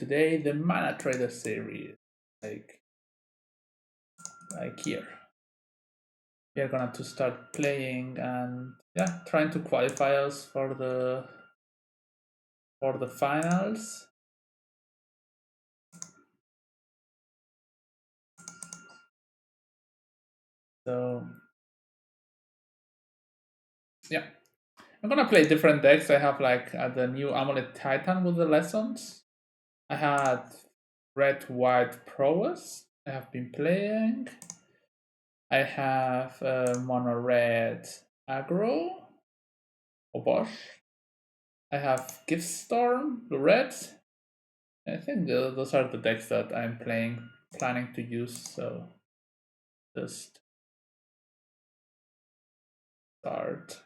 today the Manatraders series, like here. We are gonna to start playing and yeah, trying to qualify us for the finals. So yeah, I'm gonna play different decks. I have like the new Amulet Titan with the lessons. I had red white prowess. I have been playing. I have mono red aggro. Obosh. I have Gift Storm, blue red. I think those are the decks that I'm planning to use. So just start.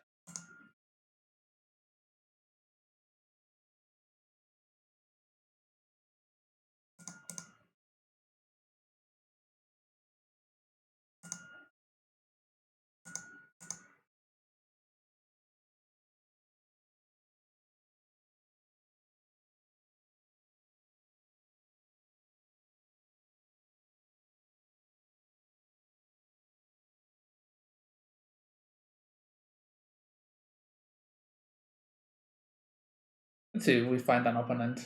Let's see if we find an opponent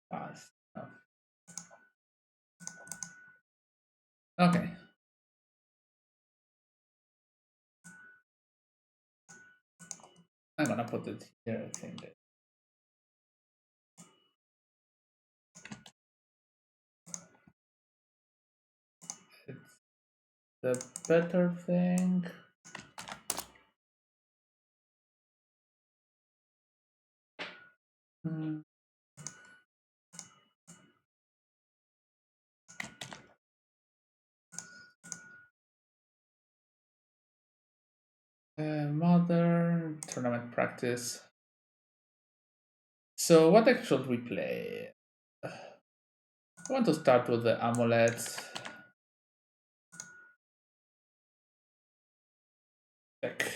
fast. No. Okay. I'm gonna put it here, I think. It's the better thing. Hmm. Modern tournament practice. So what deck should we play? I want to start with the amulet deck.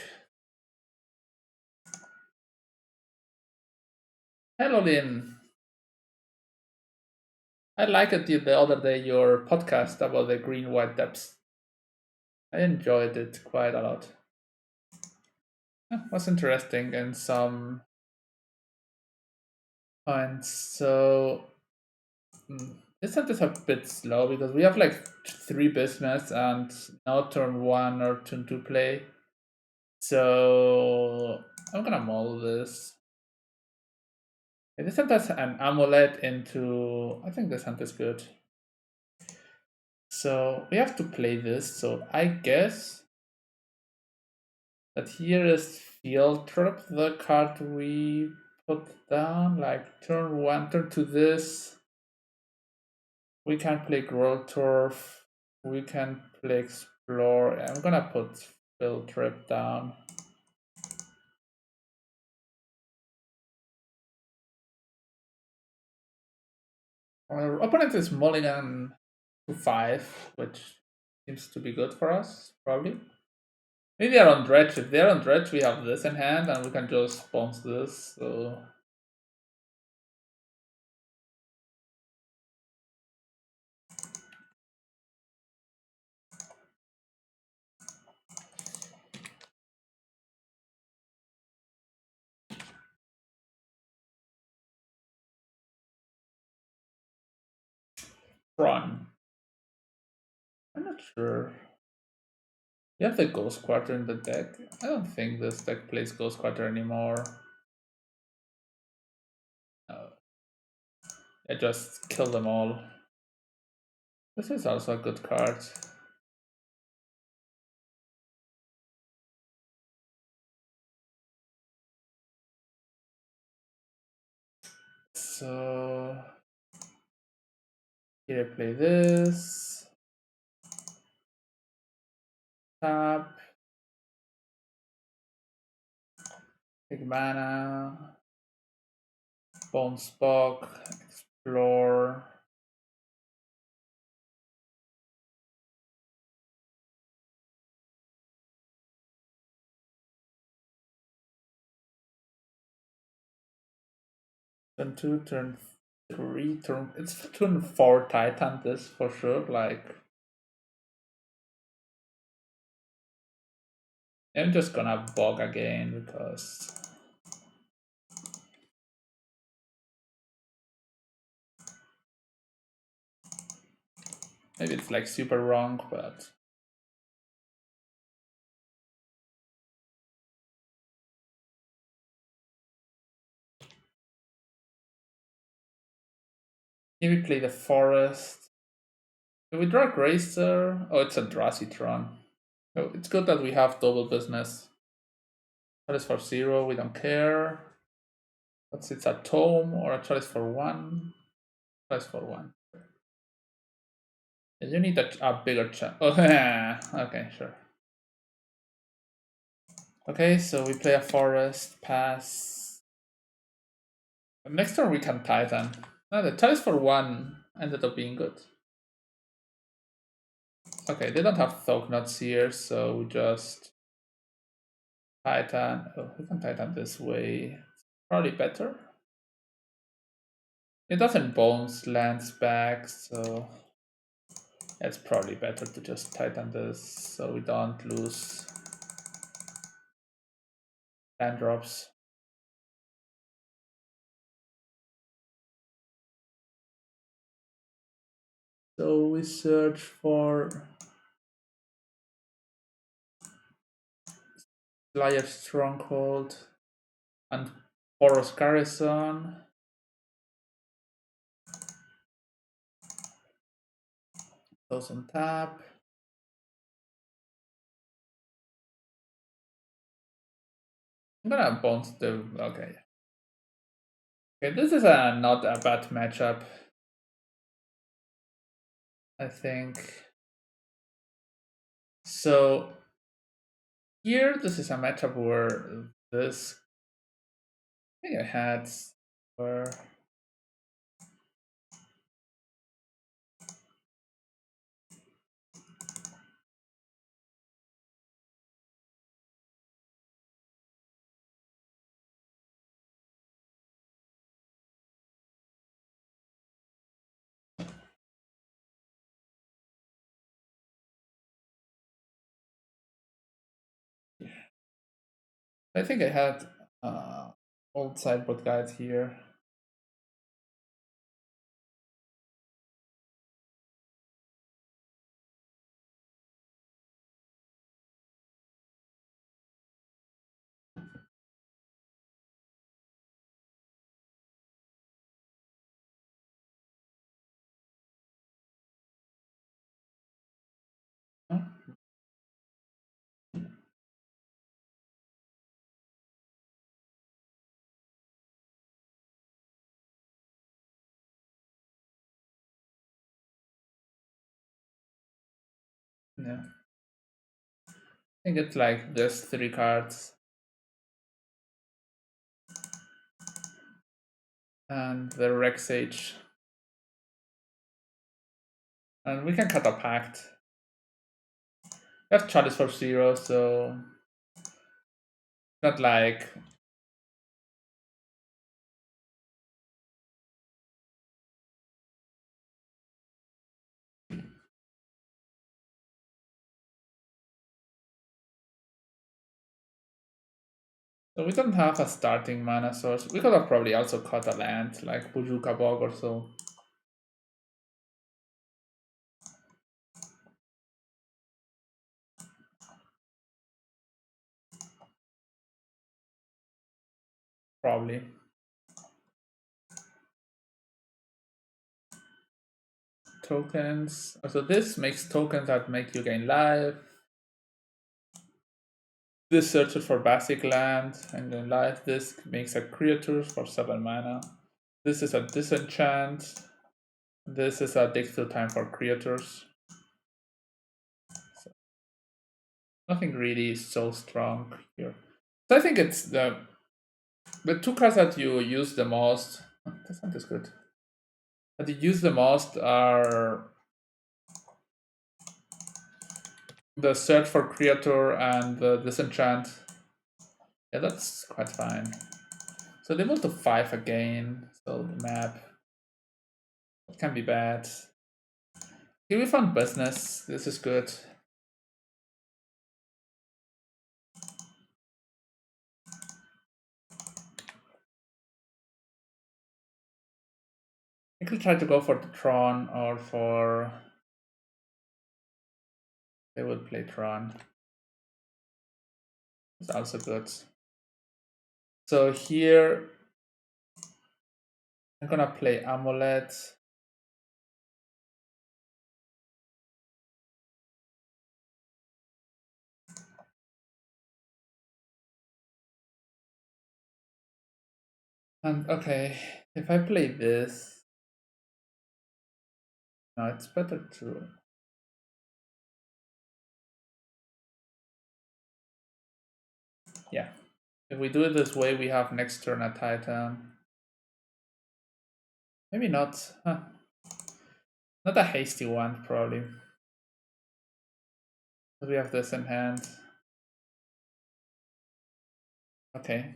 Hello, Lynn. I liked it the other day your podcast about the green white depths. I enjoyed it quite a lot. It was interesting in some points. So this set is a bit slow because we have like 3 business and now turn 1 or turn 2 play. So I'm gonna mull this. This hand has an amulet into. I think this hand is good. So we have to play this. So I guess that here is Field Trip, the card we put down. Like turn 1, turn 2 this. We can play Grow Turf. We can play Explore. I'm gonna put Field Trip down. Our opponent is mulligan to 5, which seems to be good for us, probably. Maybe they're on dredge. If they're on dredge, we have this in hand and we can just bounce this. So run. I'm not sure. You have the Ghost Quarter in the deck. I don't think this deck plays Ghost Quarter anymore. No. I just kill them all. This is also a good card. So here I play this. Tap. Big mana. Bone Spock. Explore. Turn 2, turn 3 turn. It's turn 4 Titan, this for sure. Like, I'm just gonna bog again because maybe it's like super wrong, but maybe play the forest. Do we draw a Grazer? Oh, it's a Dracitron. Oh, it's good that we have double business. Choice for 0, we don't care. What's it's a tome or a choice for 1? Choice for 1. You need a bigger chance. Oh, okay, sure. Okay, so we play a forest, pass. Next turn we can Titan. No, the choice for 1 ended up being good. Okay, they don't have Thoknots here, so we just Titan. Oh, we can Titan this way. Probably better. It doesn't bounce lands back, so it's probably better to just Titan this so we don't lose land drops. So we search for Slayer Stronghold and Boros Garrison. Goes on tap. I'm gonna bounce the. Okay. Okay, this is not a bad matchup. I think. So here, this is a matchup where this. I think I had where. I think I had old sideboard guide here. Huh? Yeah. I think it's like just 3 cards. And the Rex Age. And we can cut a pact. We have Chalice for 0, so not like. So we don't have a starting mana source. We could have probably also cut a land, like Bujuka Bog or so. Probably. Tokens. So this makes tokens that make you gain life. This searches for basic land and gain life. This makes a creature for 7 mana. This is a disenchant. This is a dig through time for creatures. So nothing really is so strong here. So I think it's the 2 cards that you use the most. That's not as good. That you use the most are the search for creature and the disenchant. Yeah, that's quite fine. So they move to 5 again. So the map. It can be bad. Here we found business. This is good. I could try to go for the Tron or for... They would play Tron. It's also good. So here I'm gonna play Amulet. And okay, if I play this, no, it's better to... Yeah, if we do it this way, we have next turn a Titan. Maybe not. Huh. Not a hasty one, probably. But we have this in hand. Okay.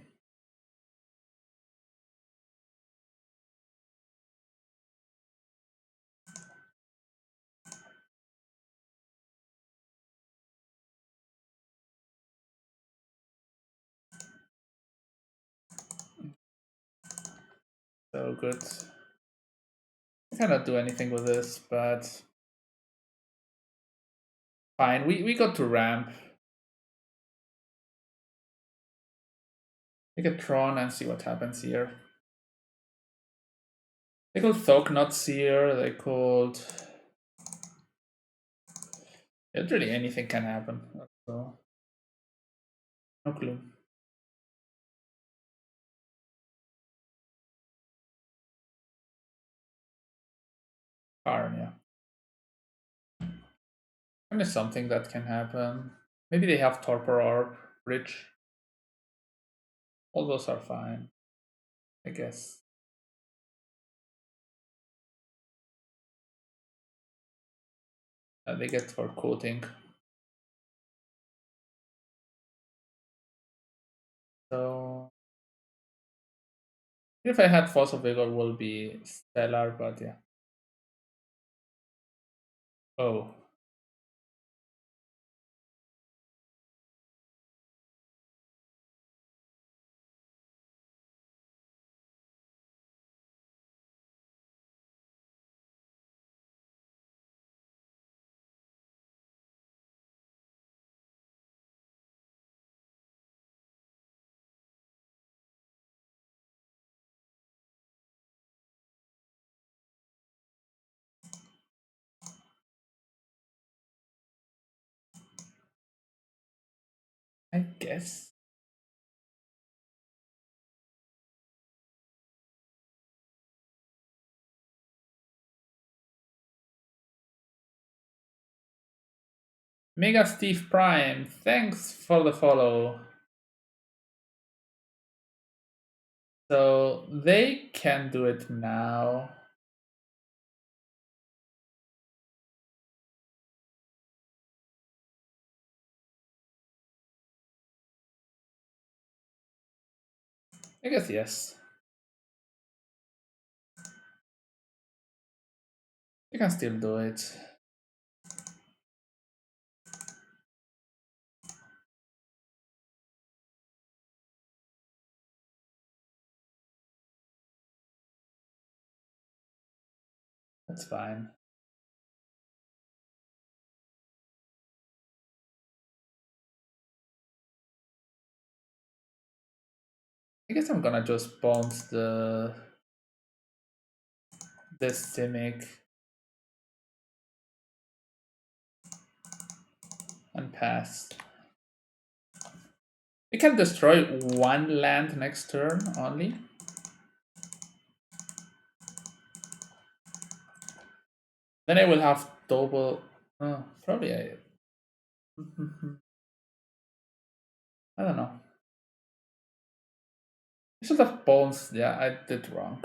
So good. I cannot do anything with this, but fine. We got to ramp. We get Tron and see what happens here. They could Thok, not Seer. They could... Literally anything can happen. So, no clue. Karn, yeah. And there's something that can happen. Maybe they have Torpor Orb, Rich. All those are fine, I guess. They get for coating. So if I had Fossil Vigor, will be stellar, but yeah. Oh, I guess. Mega Steve Prime, thanks for the follow. So they can do it now. I guess yes. They can still do it. That's fine. I guess I'm gonna just bounce this Simic and pass. We can destroy one land next turn only. Then I will have double. Oh, probably I. I don't know. I should have bounced. Yeah, I did wrong.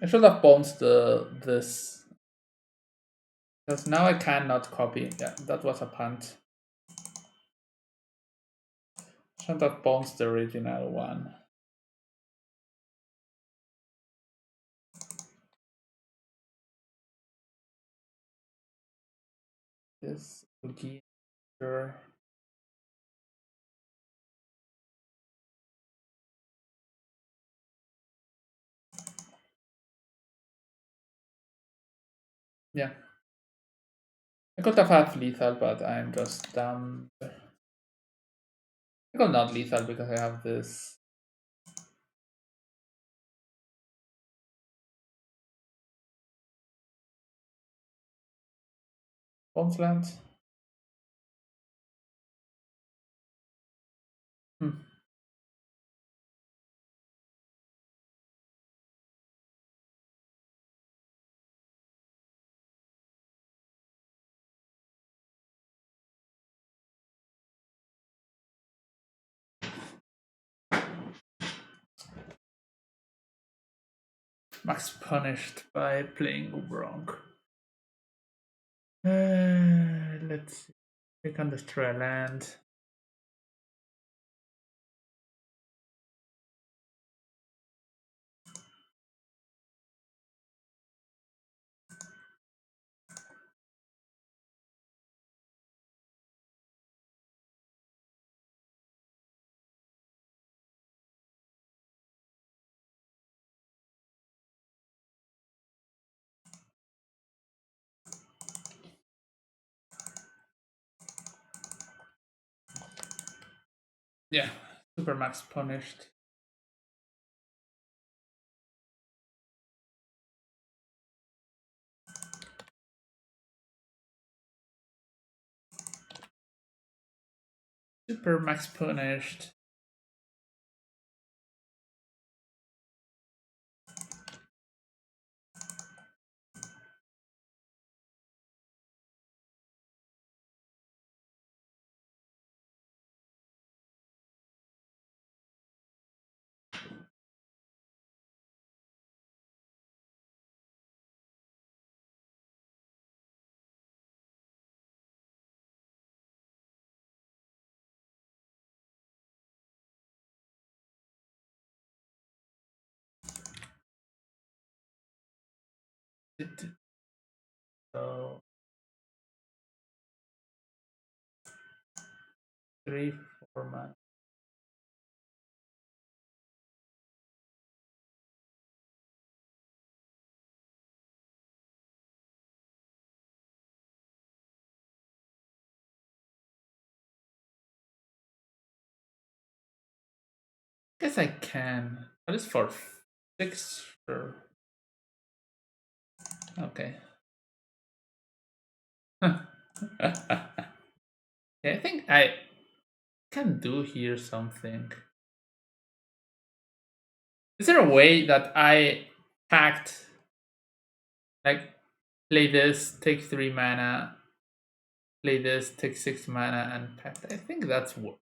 I should have bounced this. Because now I cannot copy. Yeah, that was a punt. Should have bounced the original one. this gear. Yeah. I could have had lethal, but I'm just dumb. I got not lethal because I have this. Bombs land. Hmm. Max punished by playing wrong. Let's see. We can destroy a land. Yeah, super max punished. Super max punished. So 3, 4 mana. Guess I can. But it's for 6. Sure. Okay. Yeah, I think I can do here something. Is there a way that I packed, like, play this, take 3 mana, play this, take 6 mana, and pact? I think that's what.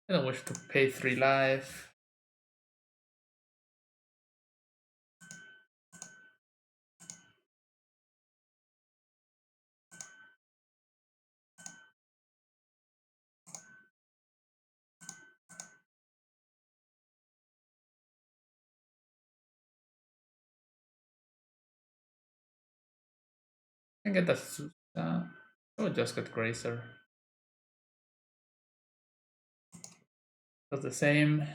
I don't wish to pay 3 life. I can get a Susa. I would just get Gracer. Does the same.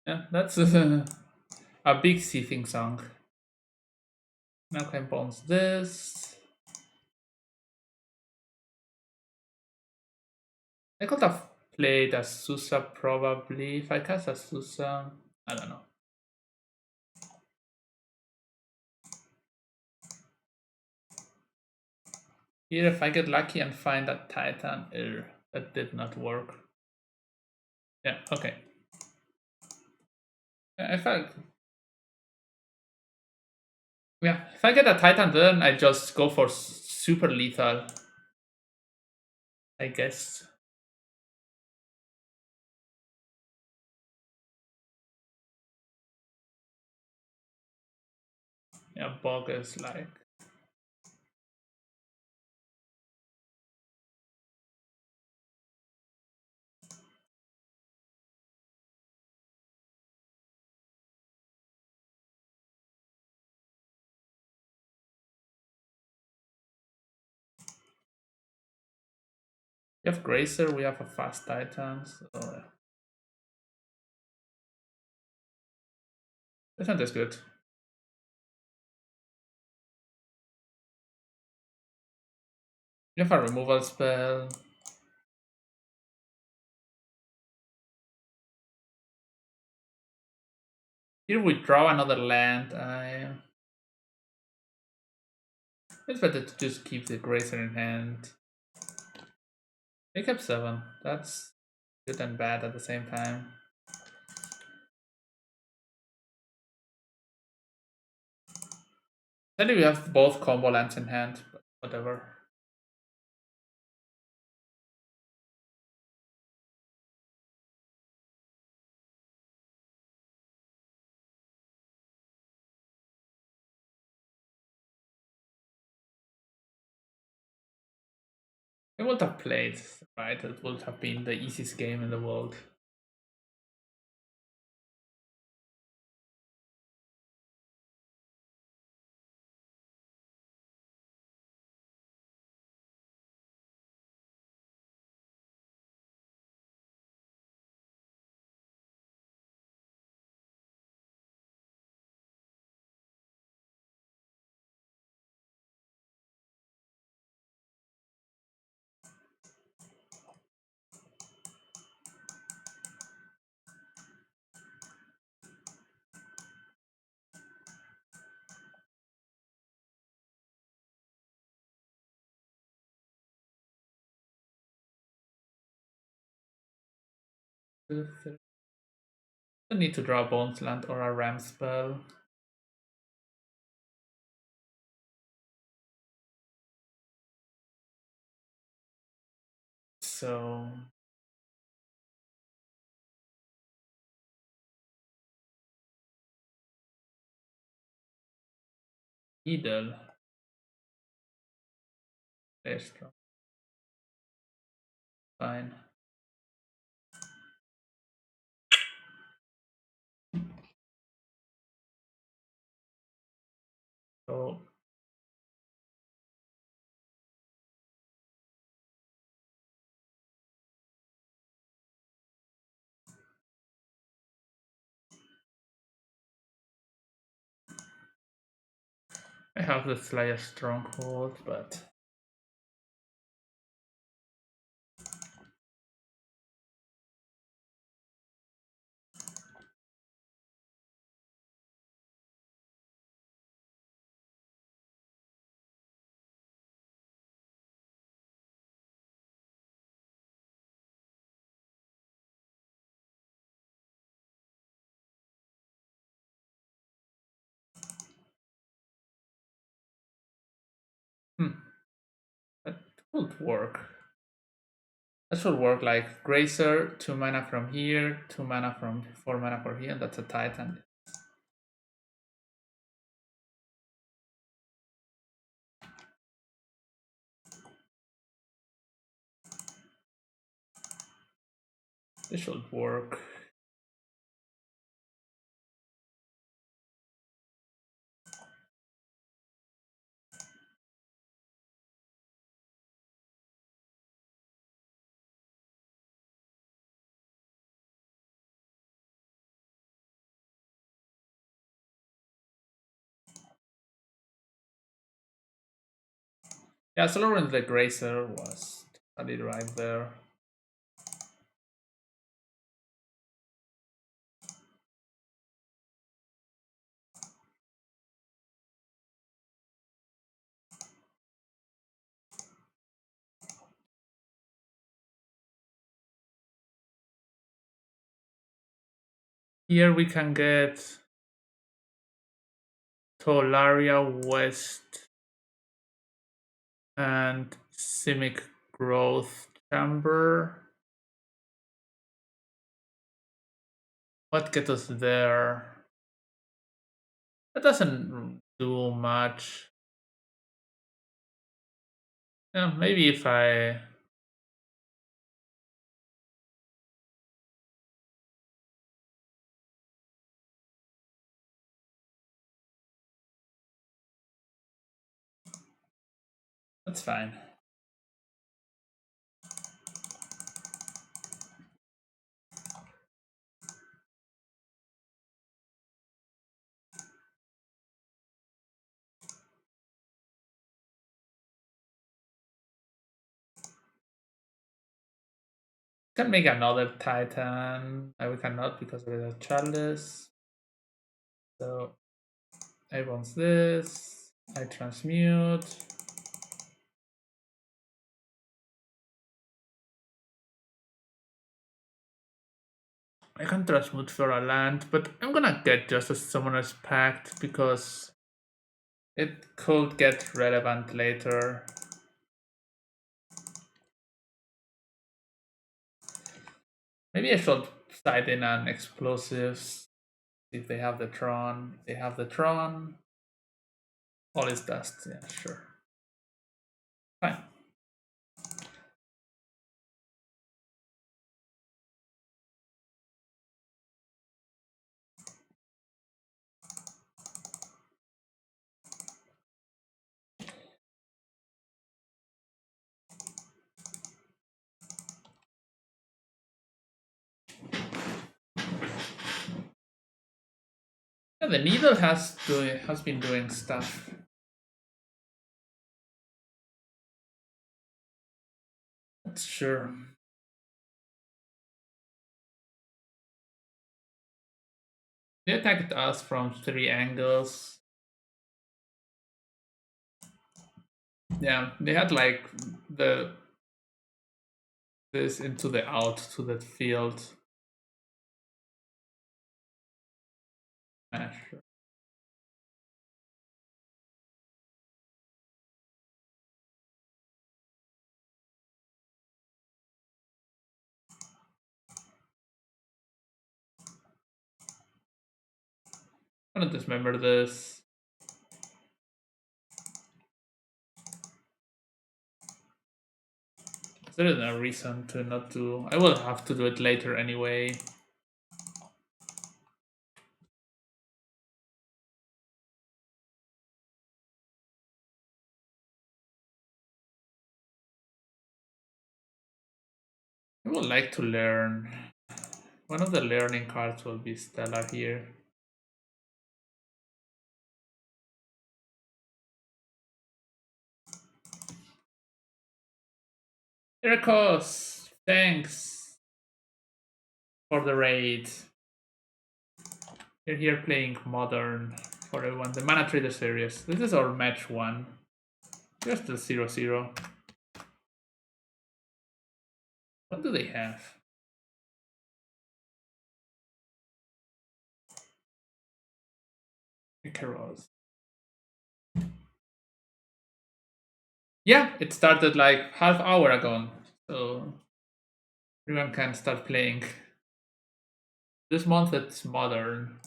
Yeah, that's a big seething song. Now can bounce this. I could have played a Susa probably. If I cast a Susa, I don't know. Here, if I get lucky and find a Titan, that did not work. Yeah, okay. If I, yeah, if I get a Titan, then I just go for super lethal, I guess. Yeah, bogus like. We have Gracer, we have a fast Titan, so Titan is good. We have a removal spell. Here we draw another land. It's better to just keep the Gracer in hand. Make up 7. That's good and bad at the same time. Then we have both combo lands in hand, but whatever. We would have played, right? It would have been the easiest game in the world. Don't need to draw a Bones land or a Ram spell. So Idle. Very strong. Fine. So I have the Slayer Stronghold, but that would work. That should work like Gracer, 2 mana from here, 2 mana from 4 mana from here, and that's a Titan. This should work. Yeah, so lowering the Gracer was totally right there. Here we can get Tolaria West and Simic Growth Chamber. What gets us there? That doesn't do much. Yeah, maybe if I. That's fine. Can make another Titan. We cannot because of the Charles. So I want this. I transmute. I can transmute for a land, but I'm gonna get just a Summoner's Pact because it could get relevant later. Maybe I should side in on explosives. If they have the Tron. If they have the Tron. All is dust. Yeah, sure. Fine. Yeah, the needle has been doing stuff. That's sure. They attacked us from 3 angles. Yeah, they had like the this into the out to that field. Sure. I'm gonna dismember this. There is no reason to not do. I will have to do it later anyway. I would like to learn. One of the learning cards will be Stellar here. Miracles! Thanks for the raid. You're here playing Modern for everyone. The Manatraders series. This is our match 1. Just the 0-0. What do they have? Icaros. Yeah, it started like half hour ago. So everyone can start playing. This month it's Modern.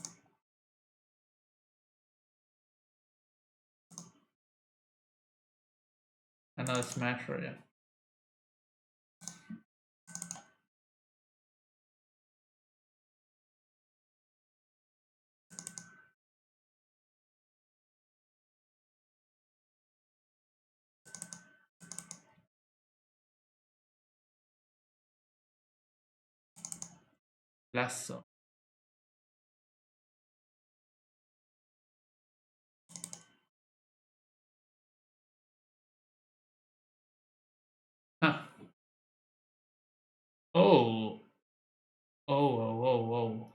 Another Smasher, yeah. Lasso. Huh. Oh. Oh, oh, oh, oh.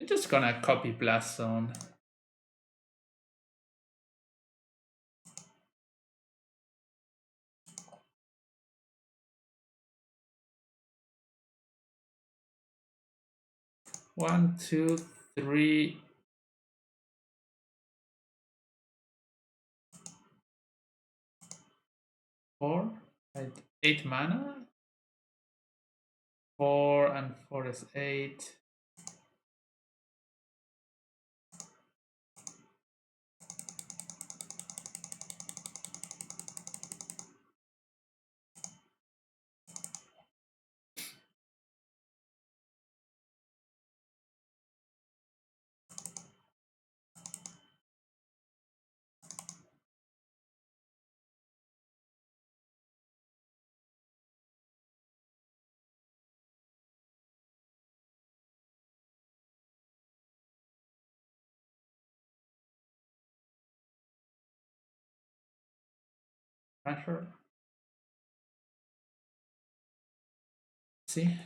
I'm just gonna copy Blast Zone. One, two, three. 4. 8 mana. 4, and 4 is 8. Pressure. See?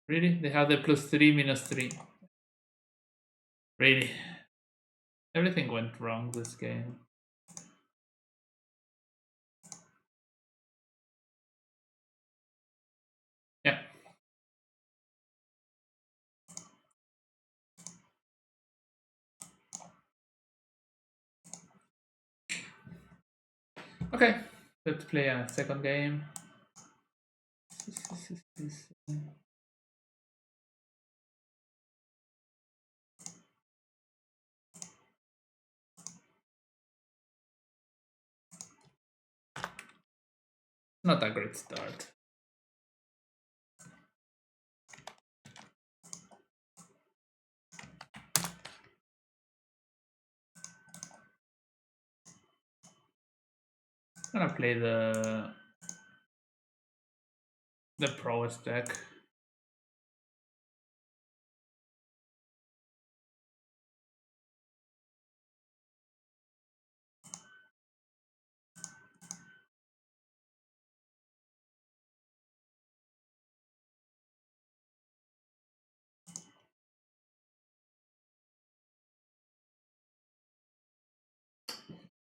Really? They have the +3, -3. Really? Everything went wrong this game. Yeah. Okay. Let's play a second game. Not a great start. I'm gonna play the Prowess deck.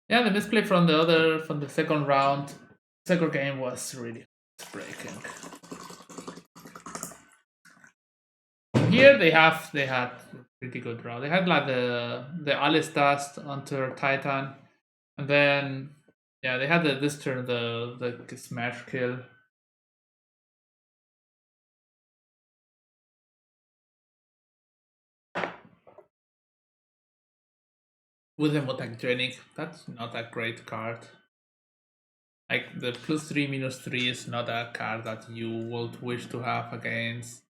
Yeah, the misplay from the second round, second game was really breaking. Here they had pretty good draw. They had like the Alice Dust onto Titan, and then yeah, they had this turn the smash kill. With the mutagenic, that's not a great card. Like the +3 -3 is not a card that you would wish to have against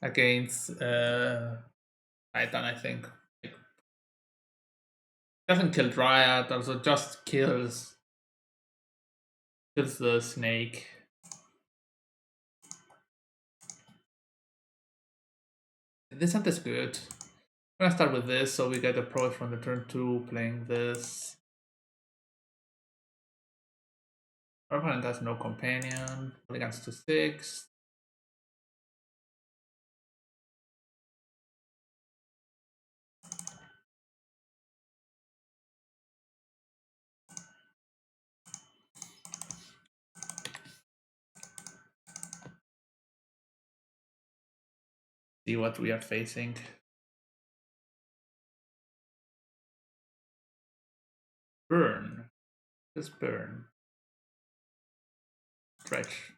Titan. I think like, doesn't kill Dryad, also just kills the snake. This hunt is good. I'm gonna start with this, so we get approach from the turn 2 playing this. Our opponent has no companion. Mulligans to 6. See what we are facing. Burn. Just burn. Stretch.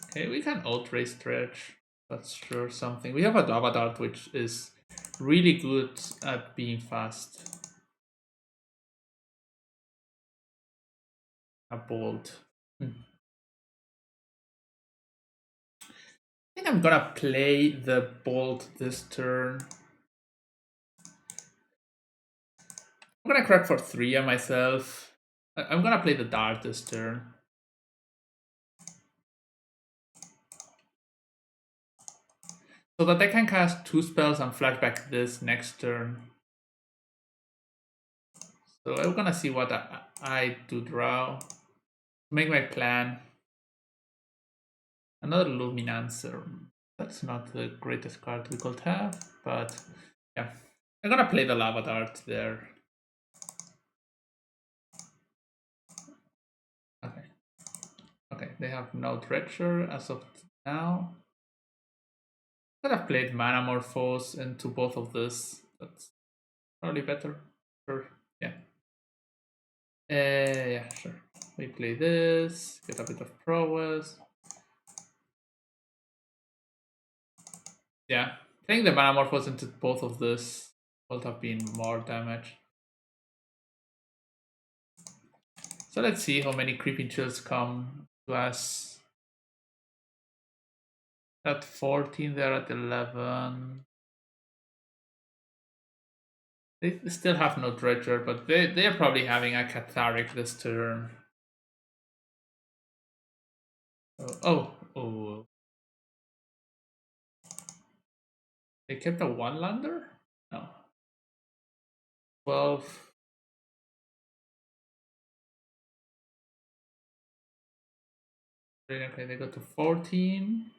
Okay, we can outrace stretch. That's sure something. We have a Lava Dart which is really good at being fast. A bolt. I think I'm gonna play the bolt this turn. I'm gonna crack for 3 on myself. I'm gonna play the dart this turn. So that I can cast 2 spells and flashback this next turn. So I'm gonna see what I do draw. Make my plan. Another Luminancer. That's not the greatest card we could have, but yeah. I'm gonna play the Lava Dart there. Okay. Okay, they have no Dredger as of now. Could have played Manamorphose into both of this. That's probably better. Sure. Yeah. Yeah, sure. We play this, get a bit of prowess. Yeah. Playing the Manamorphose into both of this would have been more damage. So let's see how many creeping chills come to us. At 14, they're at 11. They still have no Dredger, but they're probably having a Cathartic this turn. Oh. They kept a one-lander? No. 12. Okay, they go to 14.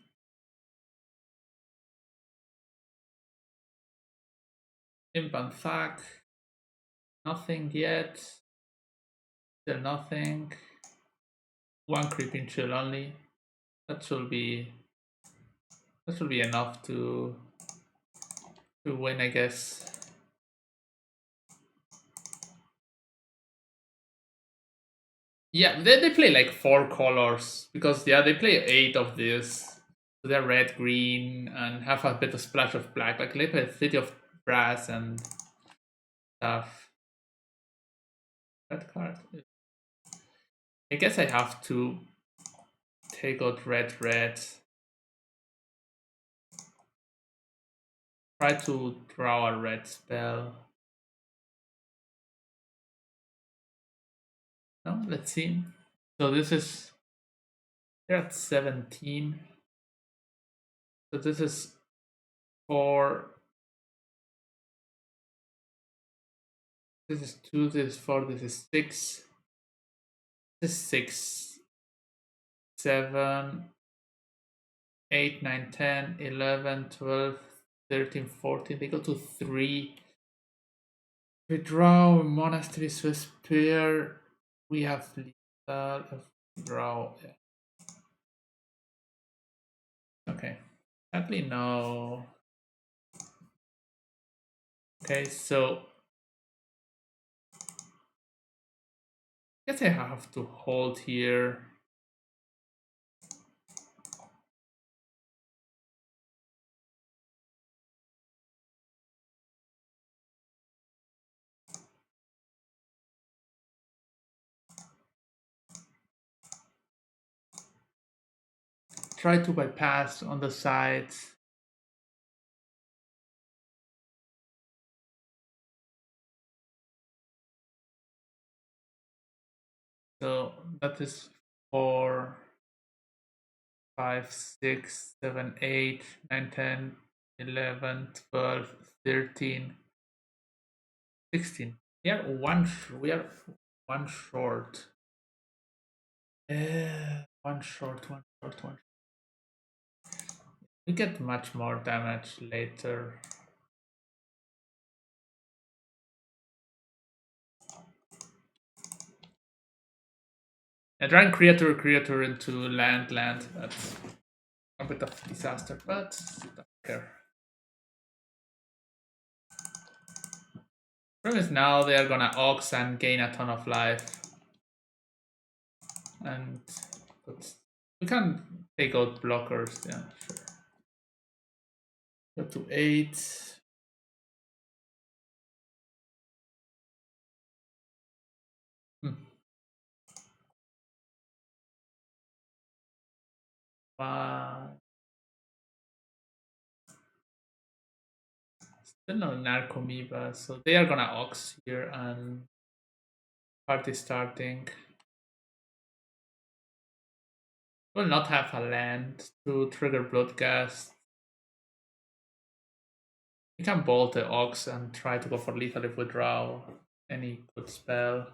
Imp and Thak. Nothing yet. Still nothing. One creeping chill only. That should be enough to win, I guess. Yeah, they play like 4 colors because yeah, they play 8 of this. So they're red, green, and have a bit of splash of black. Like they play City of Brass and stuff. Red card. I guess I have to take out red. Try to draw a red spell. No, let's see. So this is they're at 17. So this is 4. This is 2, this is 4, this is 6. This is 6, 7, 8, 9, 10, 11, 12, 13, 14. They go to 3. We draw Monastery Swiss pair. We have lethal. Draw. Yeah. Okay. Sadly, no. Okay, so I guess I have to hold here. Try to bypass on the sides. So that is 4, 5, 6, 7, 8, 9, 10, 11, 12, 13, 16. We are one short. One short, one short, one. We get much more damage later. And drawing creature into land. That's a bit of disaster, but don't care. Problem is now they are gonna Ox and gain a ton of life. And we can take out blockers, yeah, sure. Go to 8. Wow. Still no Narcomoeba, so they are gonna Ox here and party starting. Will not have a land to trigger Bloodghast. You can bolt the Ox and try to go for lethal if we draw any good spell.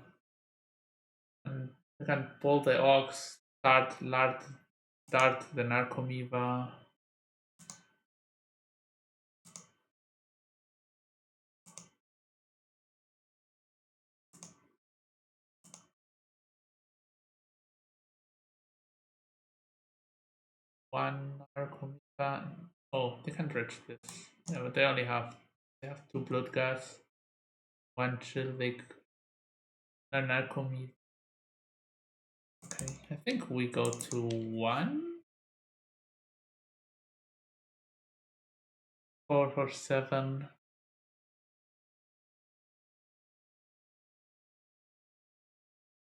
And you can bolt the Ox, start the Narcomoeba. One Narcomoeba. Oh, they can't reach this. Yeah, but they have two blood gas, one Chilvik, and Narcomed. Okay, I think we go to 1. 4 for 7.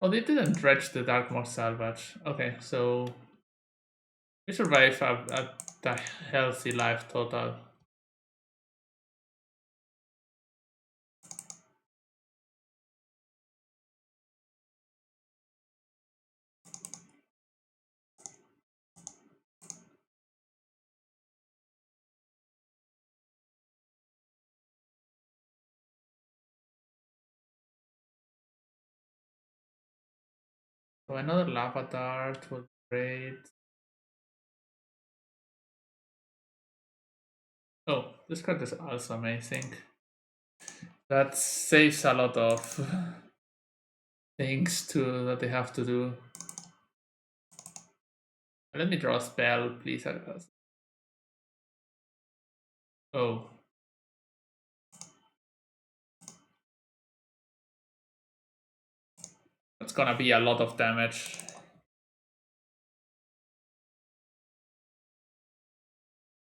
Oh, they didn't dredge the Darkmoor Salvage. Okay, so we survive a healthy life total. So another lava dart was great. Oh, this card is also amazing. That saves a lot of things that they have to do. Let me draw a spell, please. Oh, that's gonna be a lot of damage.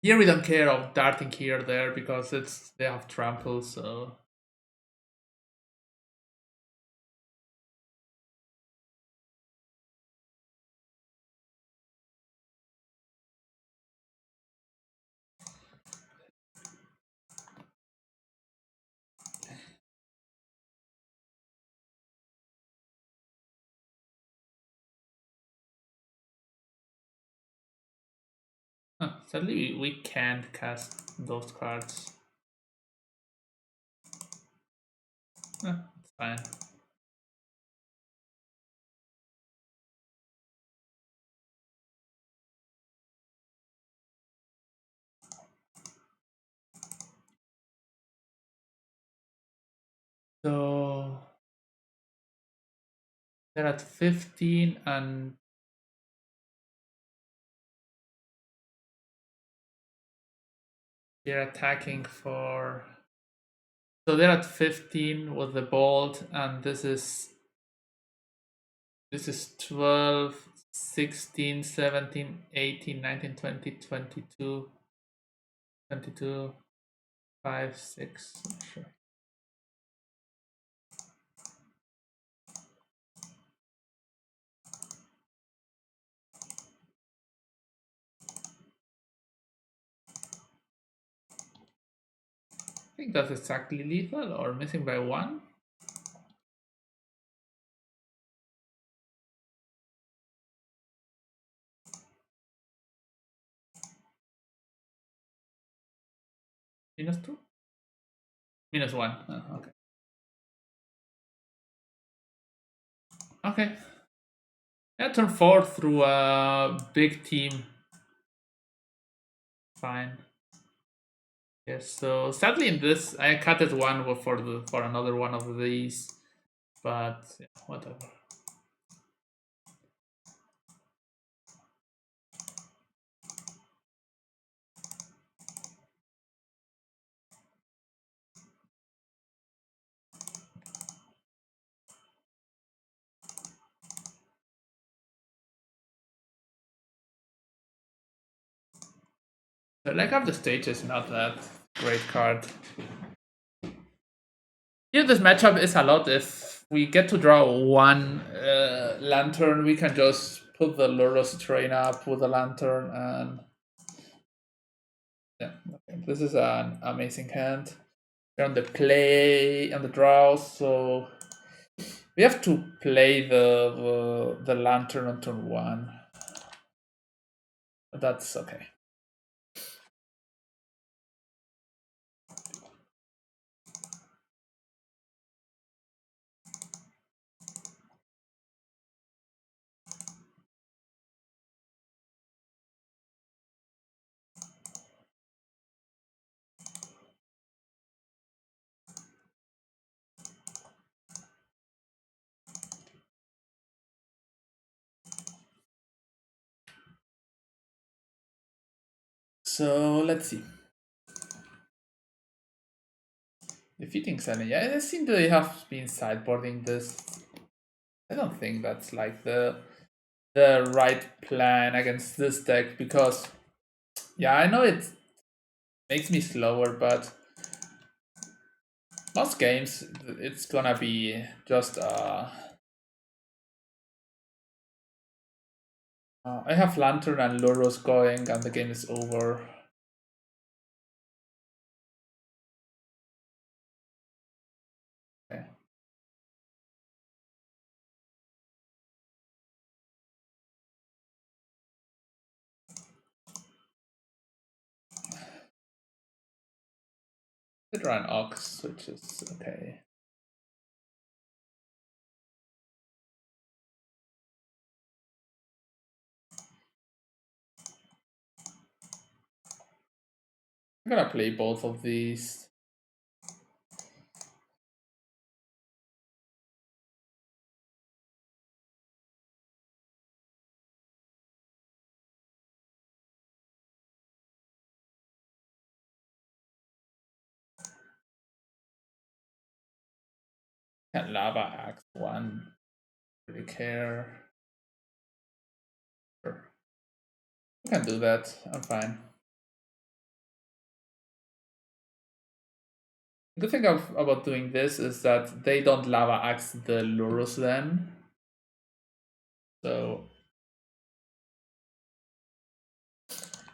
Here we don't care of darting here or there because they have trample, so sadly we can't cast those cards. It's fine. So they're at 15 and they're attacking for. So they're at 15 with the bolt, and this is 12, 16, 17, 18, 19, 20, 22, 22, 5, 6. Sure. I think that's exactly lethal or missing by 1. -2? -1. Okay. Okay. Yeah, turn 4 through a big team. Fine. Yes, so sadly in this I cut it one for another one of these, but yeah, whatever. The Lack of the Stage is not that great card. Here this matchup is a lot. If we get to draw one lantern, we can just put the Luros train up with a lantern and yeah, okay. This is an amazing hand. We're on the play and the draw, so we have to play the lantern on turn 1. But that's okay. So let's see. Defeating Sunny. Yeah, it seems they have been sideboarding this. I don't think that's like the right plan against this deck because yeah, I know it makes me slower, but most games it's gonna be just I have Lantern and Luros going and the game is over. Okay. They draw an Ox, which is okay. I'm gonna play both of these. Can Lava Axe one. Really care. Sure. You can do that. I'm fine. The good thing about doing this is that they don't Lava Axe the Lurus then. So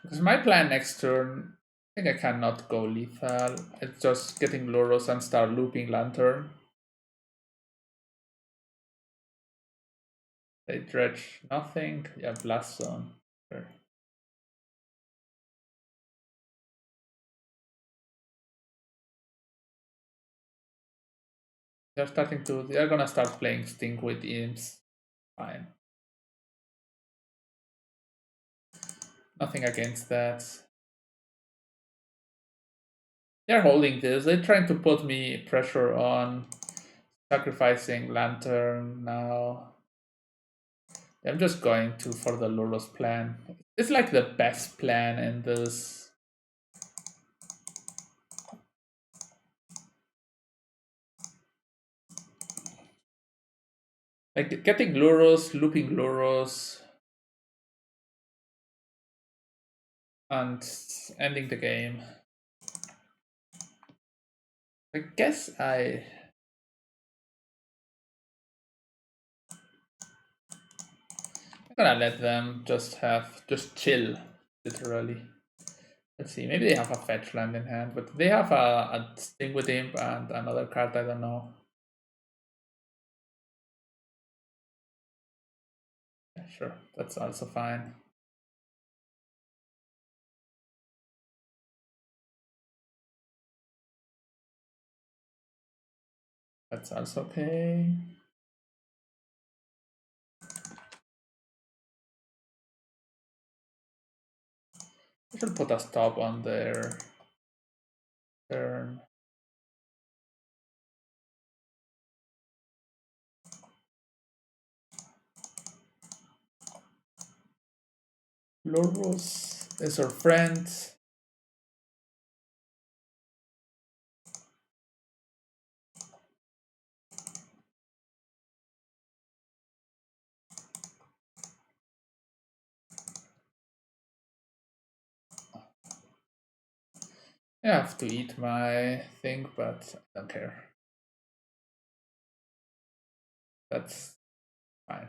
because my plan next turn, I think I cannot go lethal. It's just getting Lurus and start looping Lantern. They dredge nothing. Yeah, Blast Zone. Sure. They're gonna start playing Stink with Imps. Fine. Nothing against that. They're holding this. They're trying to put me pressure on sacrificing Lantern now. I'm just going to for the Luros plan. It's like the best plan in this. Like getting Luros, looping Luros, and ending the game. I guess I'm gonna let them just chill, literally. Let's see, maybe they have a fetch land in hand, but they have a Sting with Imp and another card, I don't know. Yeah, sure, that's also fine. That's also okay. I should put a stop on their turn. Lorus is our friend. I have to eat my thing, but I don't care. That's fine.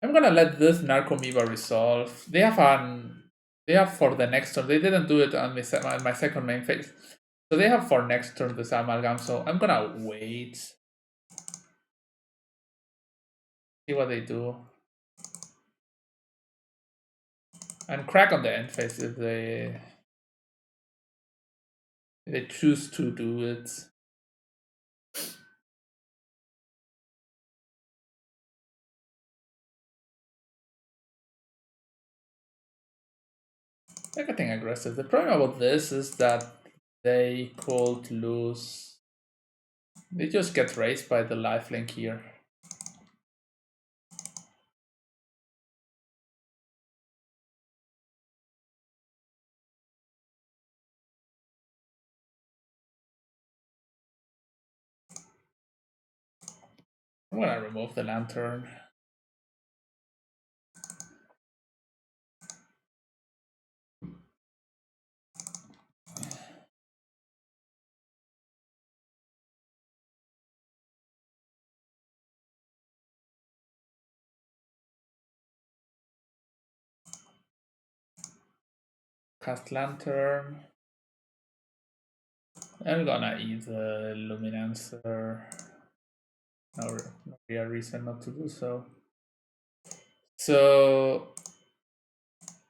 I'm gonna let this Narcomoeba resolve. They have for the next turn. They didn't do it on my second main phase. So they have for next turn this amalgam. So I'm gonna wait. See what they do. And crack on the end phase if they choose to do it. They're getting aggressive. The problem about this is that they could lose. They just get raised by the lifelink here. I'm gonna remove the lantern. Cast lantern. I'm gonna eat the luminancer. No real reason not to do so. So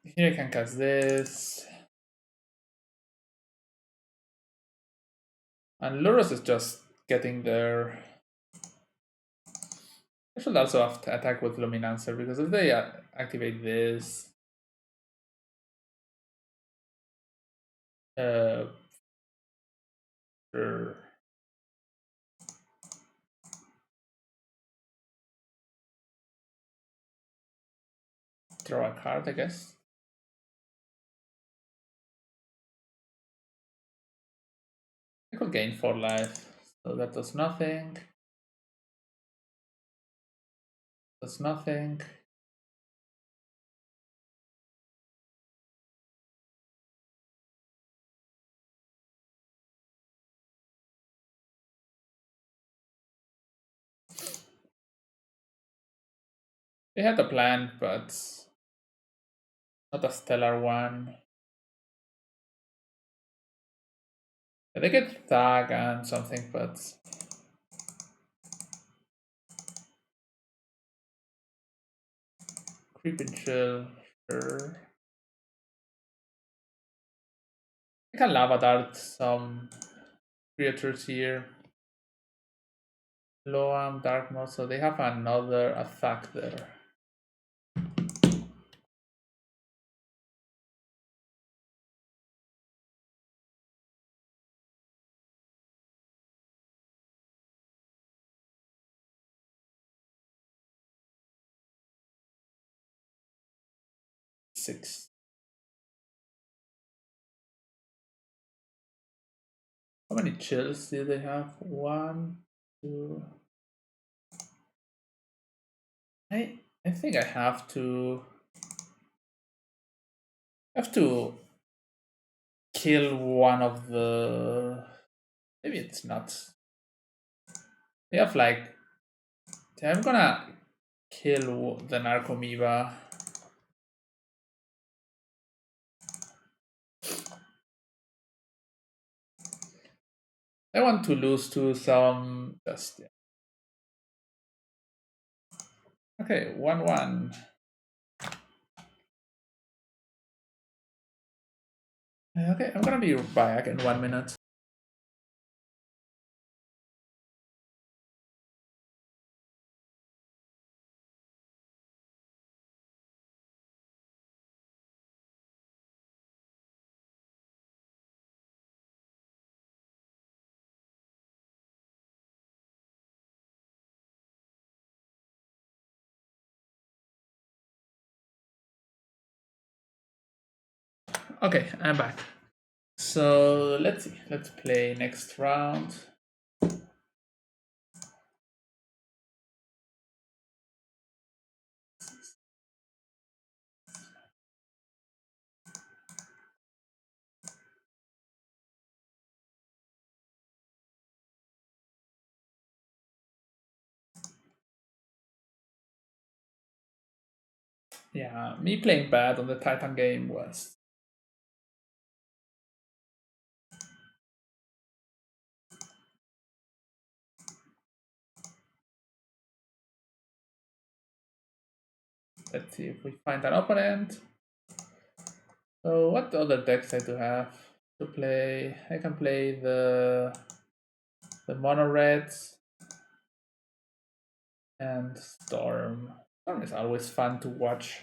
here I can cast this. And Lurus is just getting there. I should also have to attack with Luminancer because if they activate this, sure. Draw a card, I guess. I could gain 4 life, so that does nothing. Does nothing. They had a plan, but not a stellar one. They get tag and something, but creep and chill, sure. I can lava dart some creatures here. Loam, dark mode, so they have another attack there. Six. How many chills do they have? One, two. I think I have to kill one of the. Maybe it's not. They have like. I'm gonna kill the Narcomoeba. I want to lose to some just. Okay, 1-1. Okay, I'm gonna be back in 1 minute. Okay, I'm back. So let's see. Let's play next round. Yeah, me playing bad on the Titan game was. Let's see if we find an opponent. So what other decks I do have to play? I can play the mono reds and Storm. Storm is always fun to watch.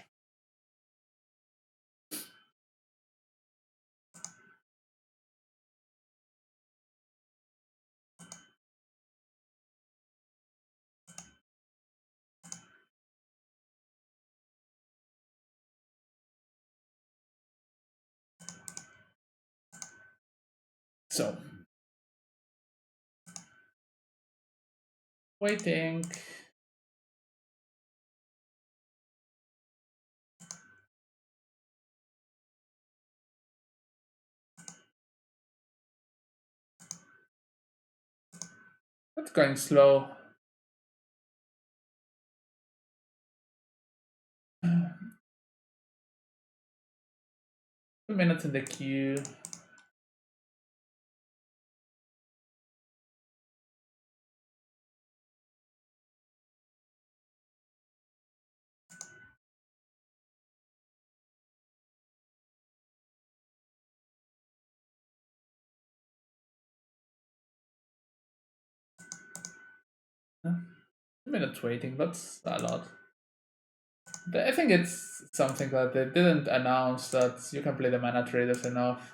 So, waiting. It's going slow. 2 minutes in the queue. Huh? 2 minutes waiting, that's a lot. I think it's something that they didn't announce that you can play the Manatraders enough.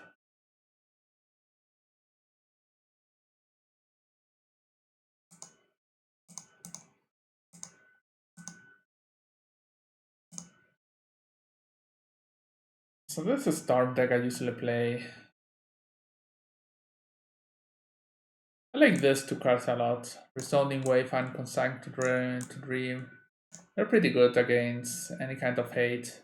So this is a Storm deck I usually play. I like these two cards a lot. Resounding Wave and Consign to Dream. They're pretty good against any kind of hate.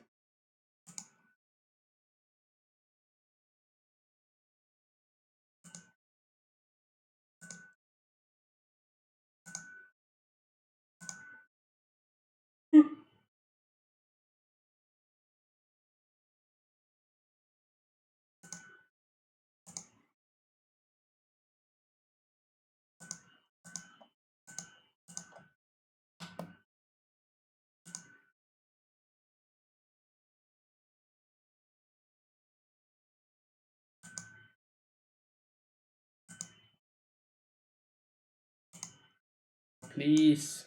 Please.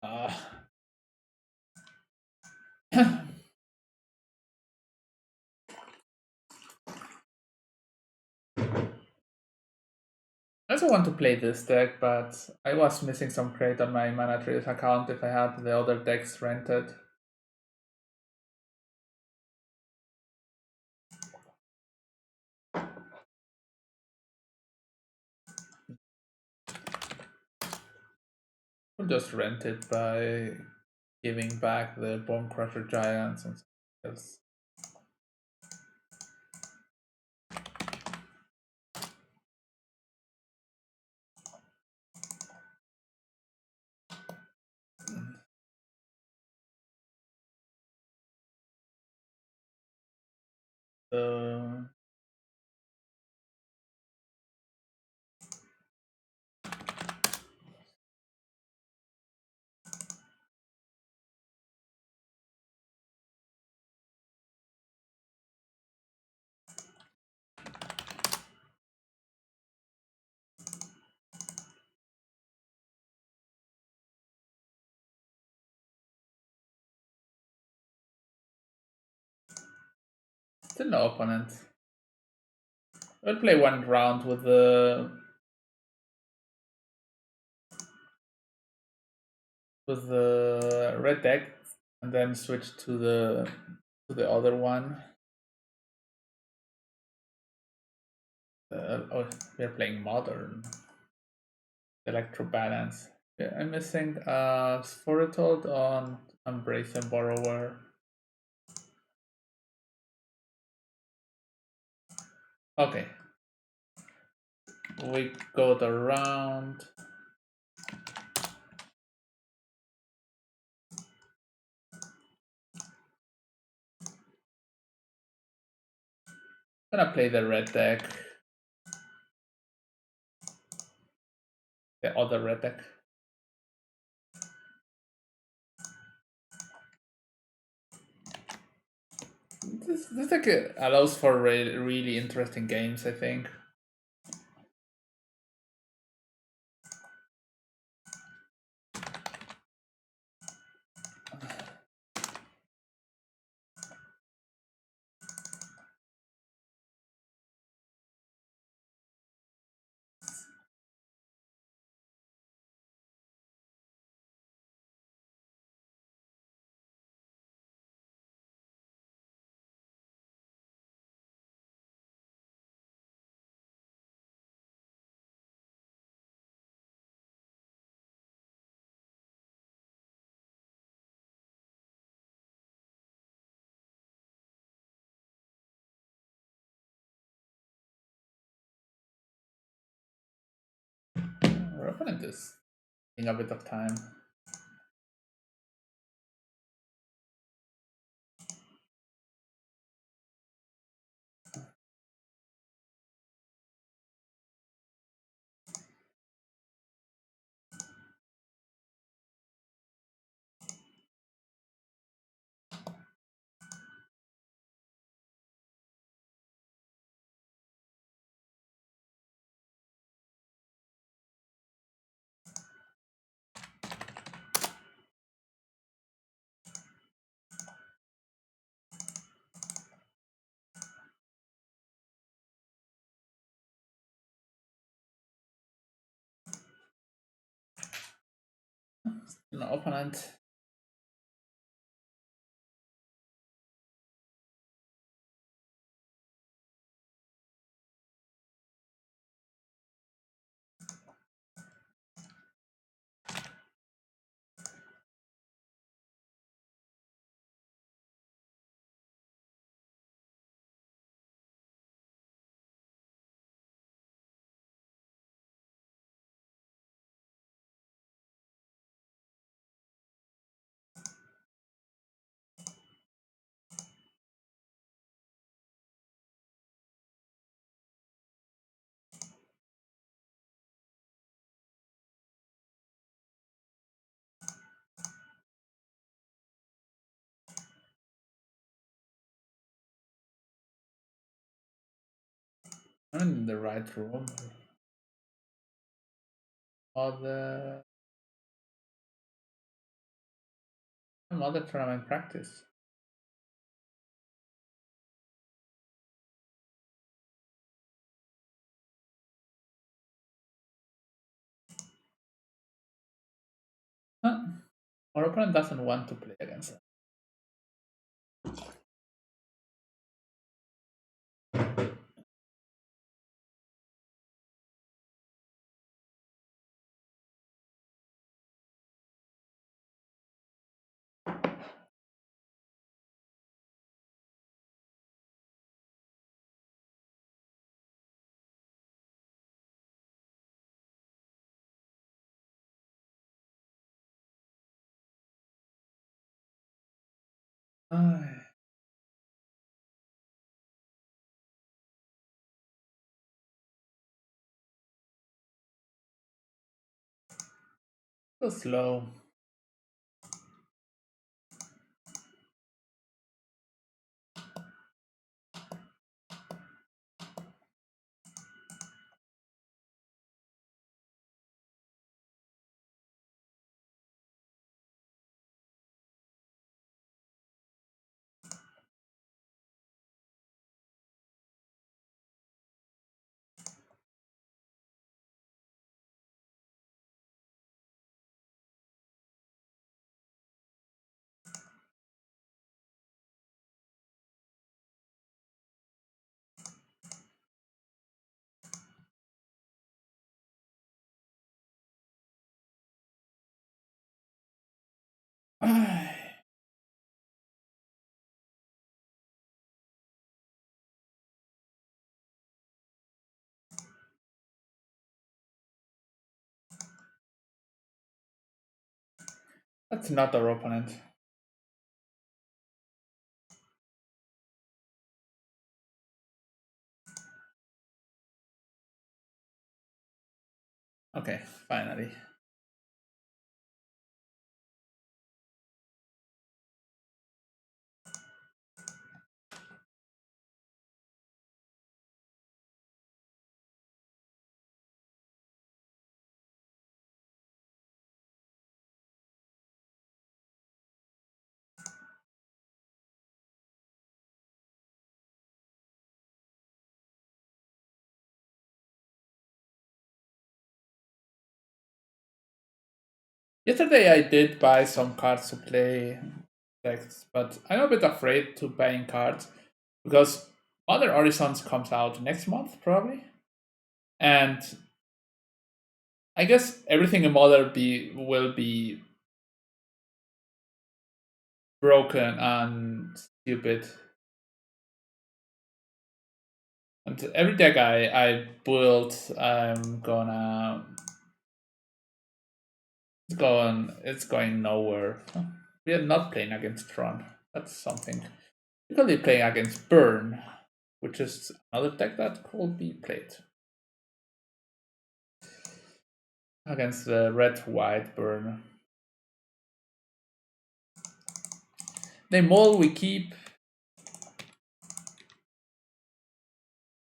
Uh. I also want to play this deck, but I was missing some crate on my Manatraders account if I had the other decks rented. We'll just rent it by giving back the Bone Crusher Giants and something else. So still no opponent. We'll play one round with the red deck and then switch to the other one. Oh, we're playing modern. Electro Balance. Yeah, I'm missing Sphoritod on Embrace and Borrower. Okay. We go the round. I'm gonna play the red deck. The other red deck. This deck allows for really interesting games, I think. opponent is taking a bit of time. No opponent. I'm in the right room. Other other tournament practice. Huh. Our opponent doesn't want to play against us. Ay, so slow. Ay, that's not our opponent. Okay, finally. Yesterday I did buy some cards to play decks, but I'm a bit afraid to buying cards because Other Horizons comes out next month probably, and I guess everything in Mother be will be broken and stupid. And every deck I built, I'm gonna It's going nowhere. We are not playing against Tron. That's something. We're going to be playing against Burn, which is another deck that could be played. Against the red-white Burn. They mole, we keep.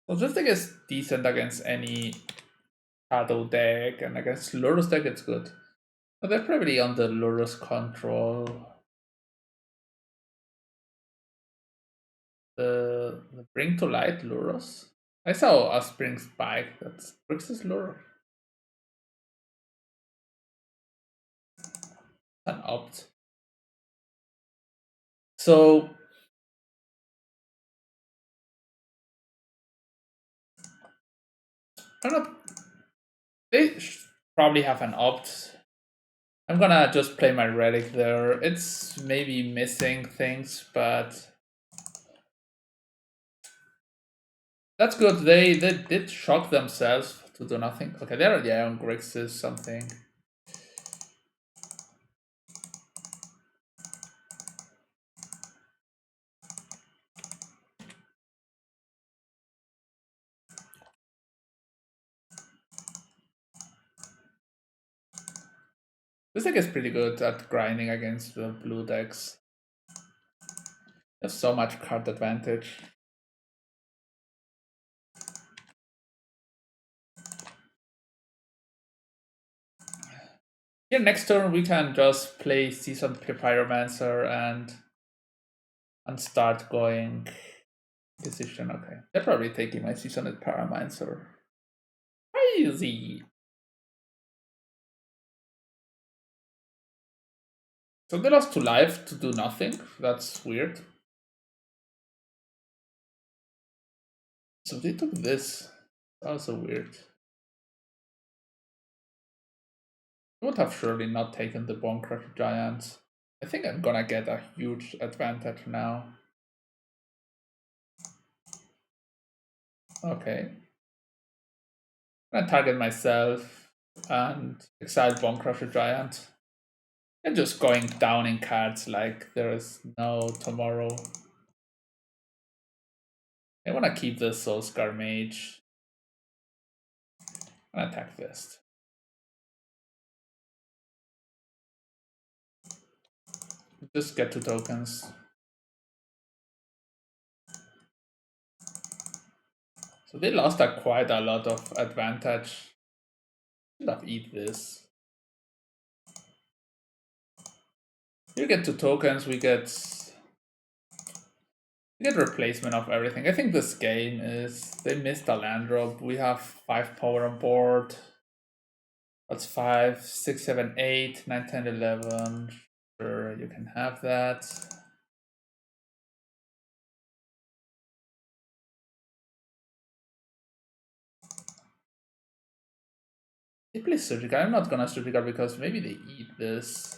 So this deck is decent against any Shadow deck, and against Lurus deck it's good. But they're probably under Lurus control. The Bring to Light Lurus? I saw a Spring Spike, that's Grixis Lure. An opt. So I'm not. They probably have an opt. I'm gonna just play my relic there. It's maybe missing things, but that's good. They did shock themselves to do nothing. Okay, they're on Grixis something. This deck is pretty good at grinding against the blue decks. There's so much card advantage. Here next turn we can just play Seasoned Pyromancer and start going decision. Okay, they're probably taking my Seasoned Pyromancer. Crazy. So they lost 2 life to do nothing. That's weird. So they took this. Also weird. I would have surely not taken the Bone Crusher Giants. I think I'm gonna get a huge advantage now. Okay. I'm gonna target myself and exile Bone Crusher Giant. And just going down in cards like there is no tomorrow. I wanna keep the Soul Scar Mage. And attack this. Just get 2 tokens. So they lost quite a lot of advantage. Should have eat this. You get 2 tokens, we get replacement of everything. I think this game is they missed a land drop. We have 5 power on board. That's 5, 6, 7, 8, 9, 10, 11. Sure, you can have that. They play surgical. I'm not gonna surgical because maybe they eat this.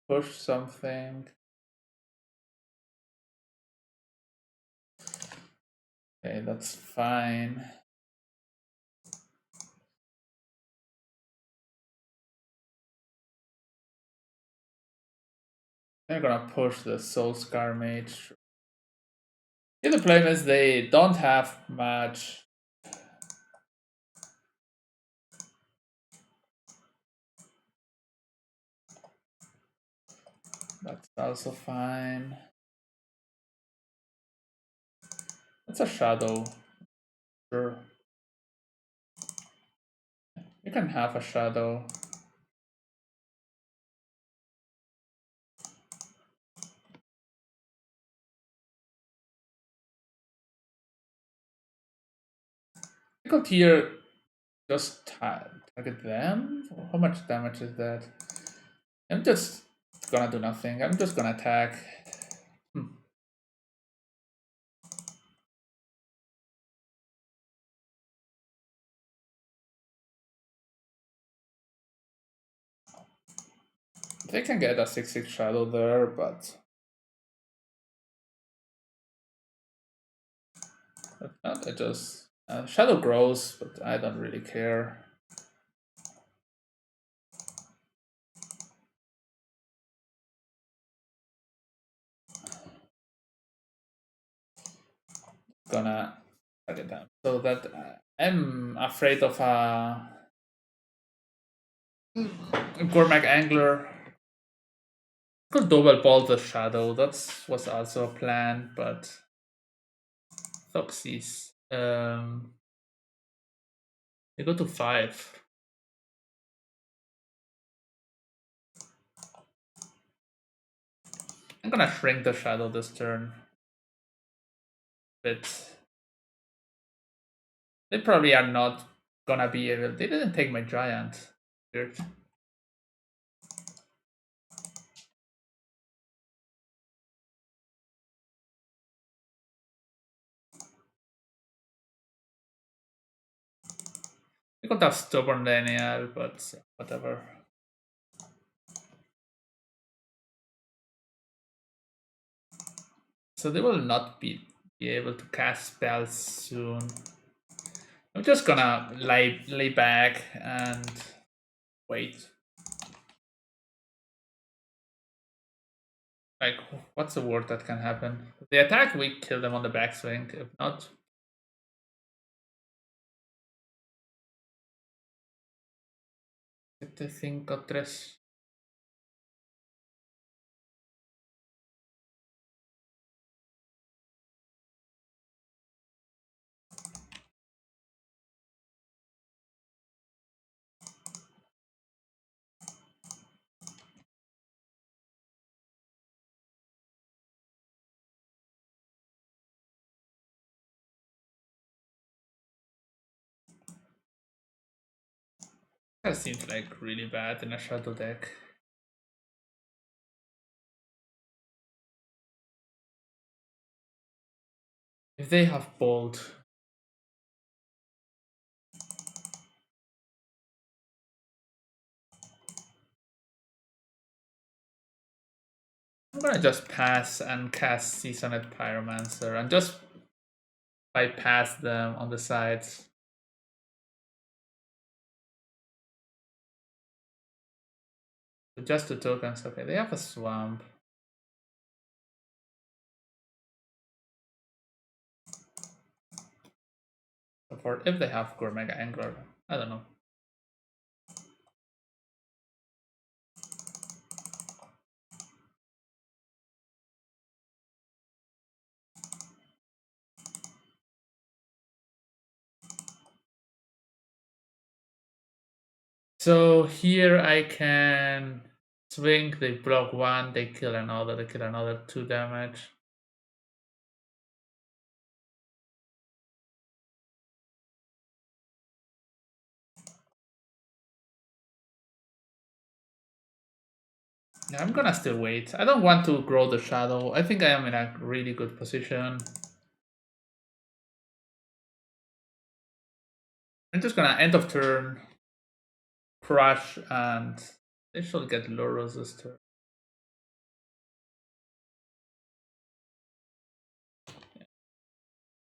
Push something. Okay, that's fine. They're gonna push the Soul Scar Mage. The other problem is they don't have much. That's also fine. It's a shadow. Sure. You can have a shadow. I could here just target them. How much damage is that? I'm just gonna do nothing. I'm just gonna attack. They can get a 6/6 shadow there, but if not, I just shadow grows, but I don't really care. Gonna target them so that I'm afraid of a Gourmet Angler. Could double bolt the shadow. That was also a plan, but Foxy's. They go to 5. I'm gonna shrink the shadow this turn. But they probably are not gonna be able. They didn't take my giant. Weird. We could have stubborn Daniel, but whatever. So they will not be able to cast spells soon. I'm just gonna lay back and wait. Like, what's the word that can happen? If they attack, we kill them on the backswing. If not, I think got this. That seems like really bad in a shadow deck. If they have bold, I'm gonna just pass and cast Seasoned Pyromancer and just bypass them on the sides. Just the tokens. Okay, they have a swamp. For if they have Gourmet Angler, I don't know. So here I can swing, they block 1, they kill another, 2 damage. Yeah, I'm gonna still wait. I don't want to grow the shadow. I think I am in a really good position. I'm just gonna end of turn, crush, and they should get Loros this turn.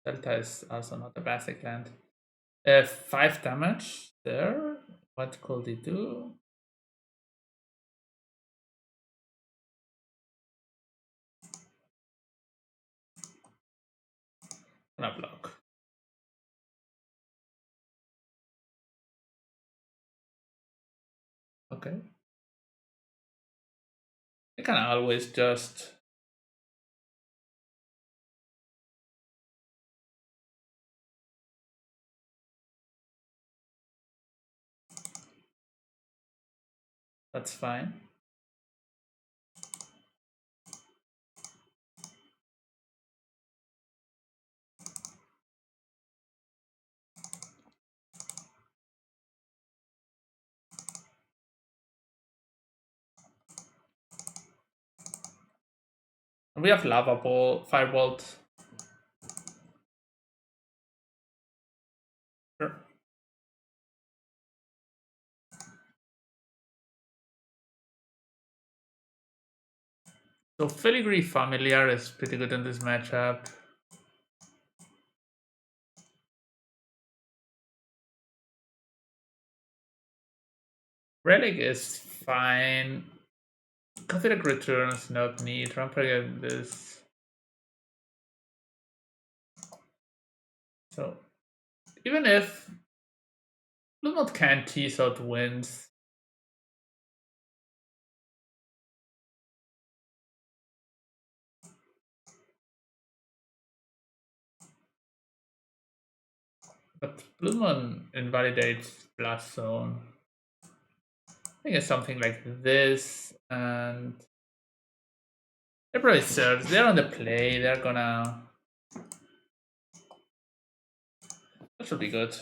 Delta is also not a basic land. 5 damage there. What could he do? Gonna block. Okay. I can always just that's fine. We have lava ball, firebolt. Sure. So Filigree Familiar is pretty good in this matchup. Relic is fine. Consider returns not need. Rampage this. So even if Lumot can tease out wins, but Blue invalidates Blast Zone. I think it's something like this, and they're probably serves. They're on the play. They're gonna. That should be good.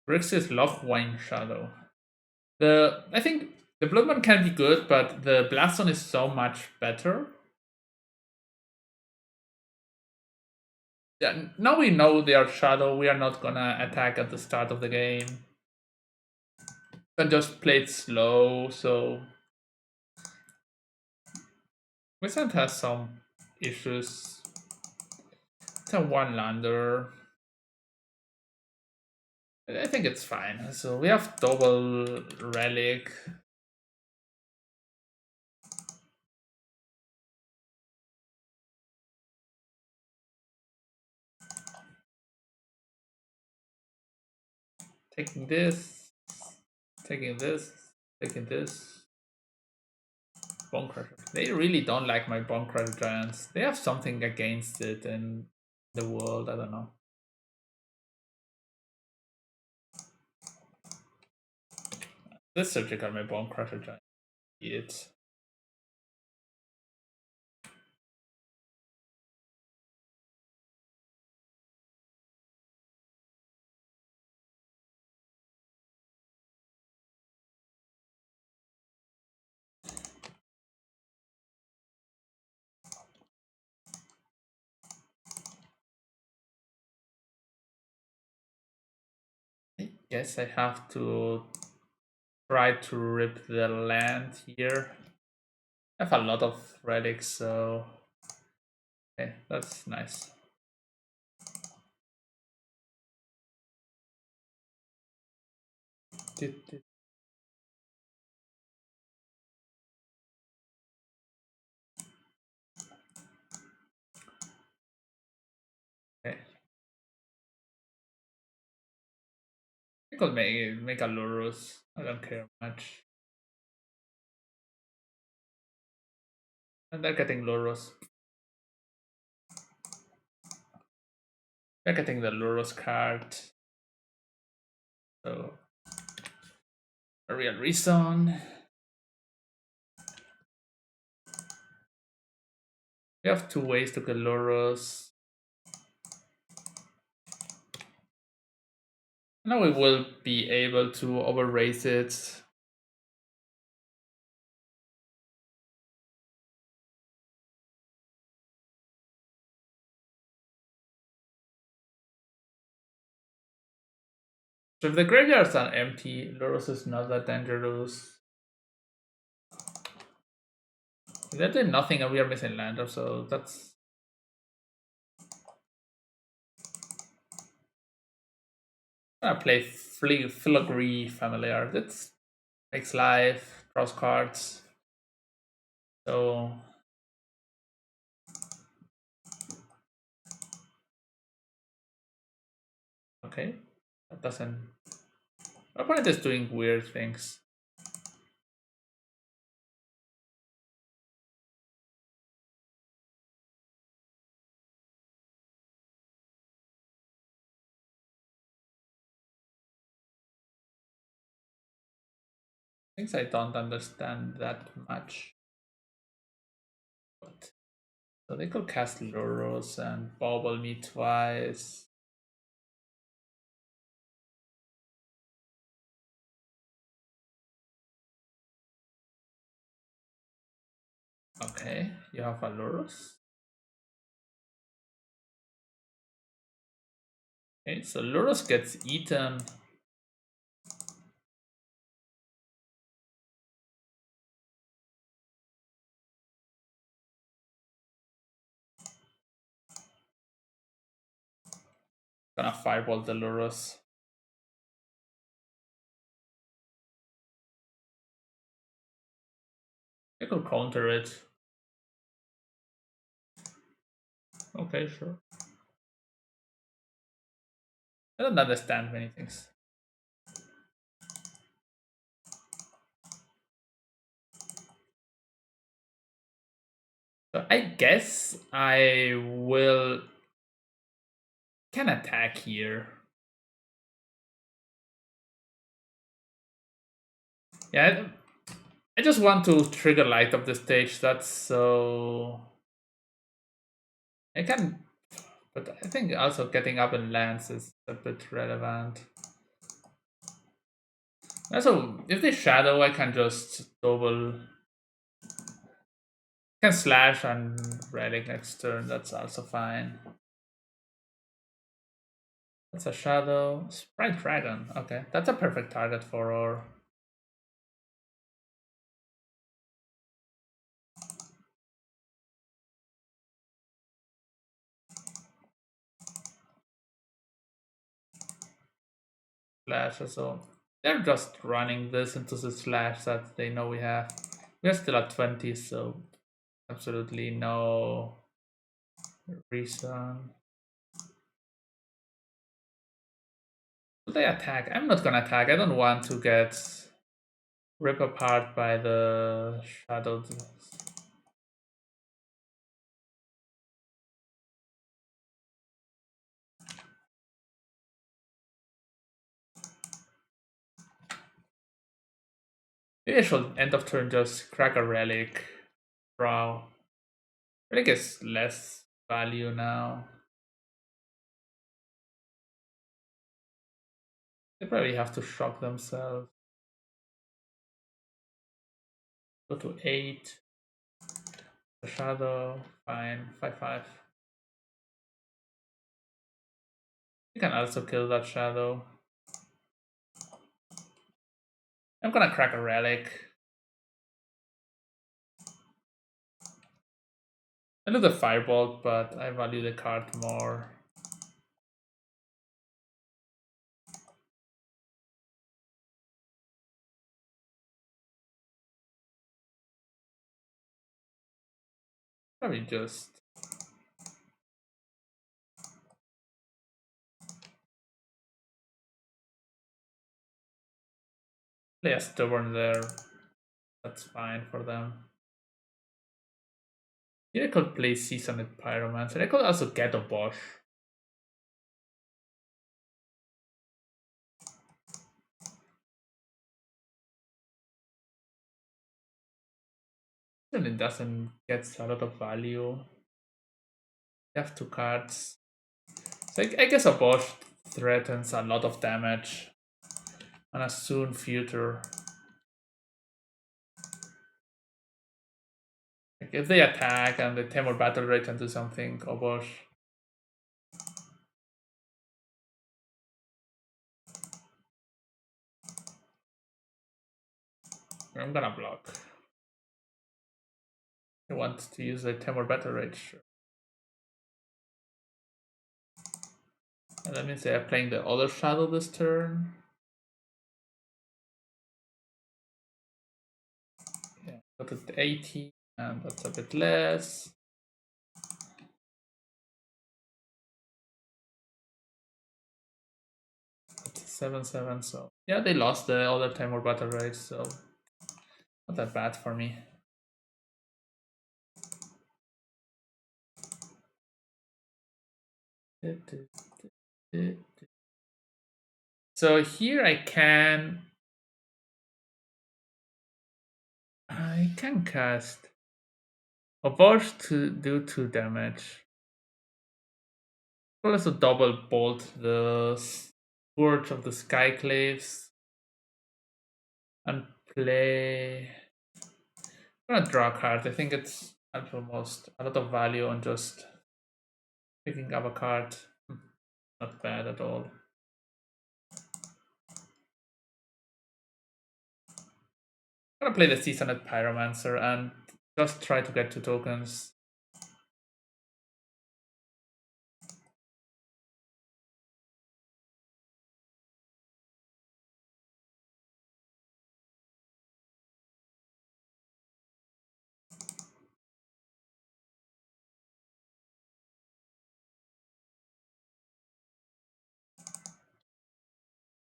Grixis Loch Wine Shadow. I think the Bloodman can be good, but the Blaston is so much better. Yeah, now we know they are Shadow. We are not gonna attack at the start of the game. And just play it slow. So Wizard has some issues. It's a one lander. I think it's fine. So we have double relic. Taking this, taking this, taking this. Bone Crusher. They really don't like my Bone Crusher Giants. They have something against it in the world. I don't know. This surgical my Bone Crusher Giant. It. I guess I have to try to rip the land here. I have a lot of relics, so okay, that's nice. Okay. I could make a Lurus. I don't care much. And they're getting Lurus. They're getting the Lurus card. So a real reason. We have two ways to get Lurus. Now we will be able to overraise it. So if the graveyards are empty, Lurus is not that dangerous. They're doing nothing and we are missing lander, so that's... I'm gonna play Filigree Familiar. That makes life, draws cards. So... Okay. That doesn't... My opponent is doing weird things. Things I don't understand that much. But so they could cast Lurus and bobble me twice. Okay, you have a Lurus. Okay, so Lurus gets eaten. Gonna fireball the Lurus. I could counter it. Okay, sure. I don't understand many things. So I guess I will can attack here. Yeah, I just want to trigger light up the stage. That's so I can, but I think also getting up in lands is a bit relevant. Also, if they shadow, I can just double. Can slash and relic next turn. That's also fine. That's a shadow. Sprite dragon. Okay, that's a perfect target for our. Slash, so they're just running this into the slash that they know we have. We're still at 20, so absolutely no reason. Will they attack? I'm not gonna attack. I don't want to get ripped apart by the shadow. Maybe I should end of turn just crack a relic. Draw. Relic is less value now. They probably have to shock themselves. Go to 8. The shadow. Fine. 5/5. You can also kill that shadow. I'm gonna crack a relic. I do the firebolt, but I value the card more. Probably just play a stubborn there. That's fine for them. Here I could play Seasoned Pyromancer. I could also get a Bosch. And it doesn't get a lot of value. You have 2 cards. So I guess a Bosch threatens a lot of damage on a soon future. Like if they attack and the Temur Battle Rage and do something, a Bosch. I'm gonna block. I want to use the Temur Battle Rage. And that means they are playing the other shadow this turn. Yeah, got it 80, and that's a bit less. It's 7/7, so yeah, they lost the other Temur Battle Rage, so not that bad for me. So here I can cast a burst to do 2 damage. I'll also double bolt the Scourge of the Skyclaves and play. I'm gonna draw a card. I think it's almost a lot of value on just picking up a card. Not bad at all. I'm gonna play the Seasoned Pyromancer and just try to get 2 tokens.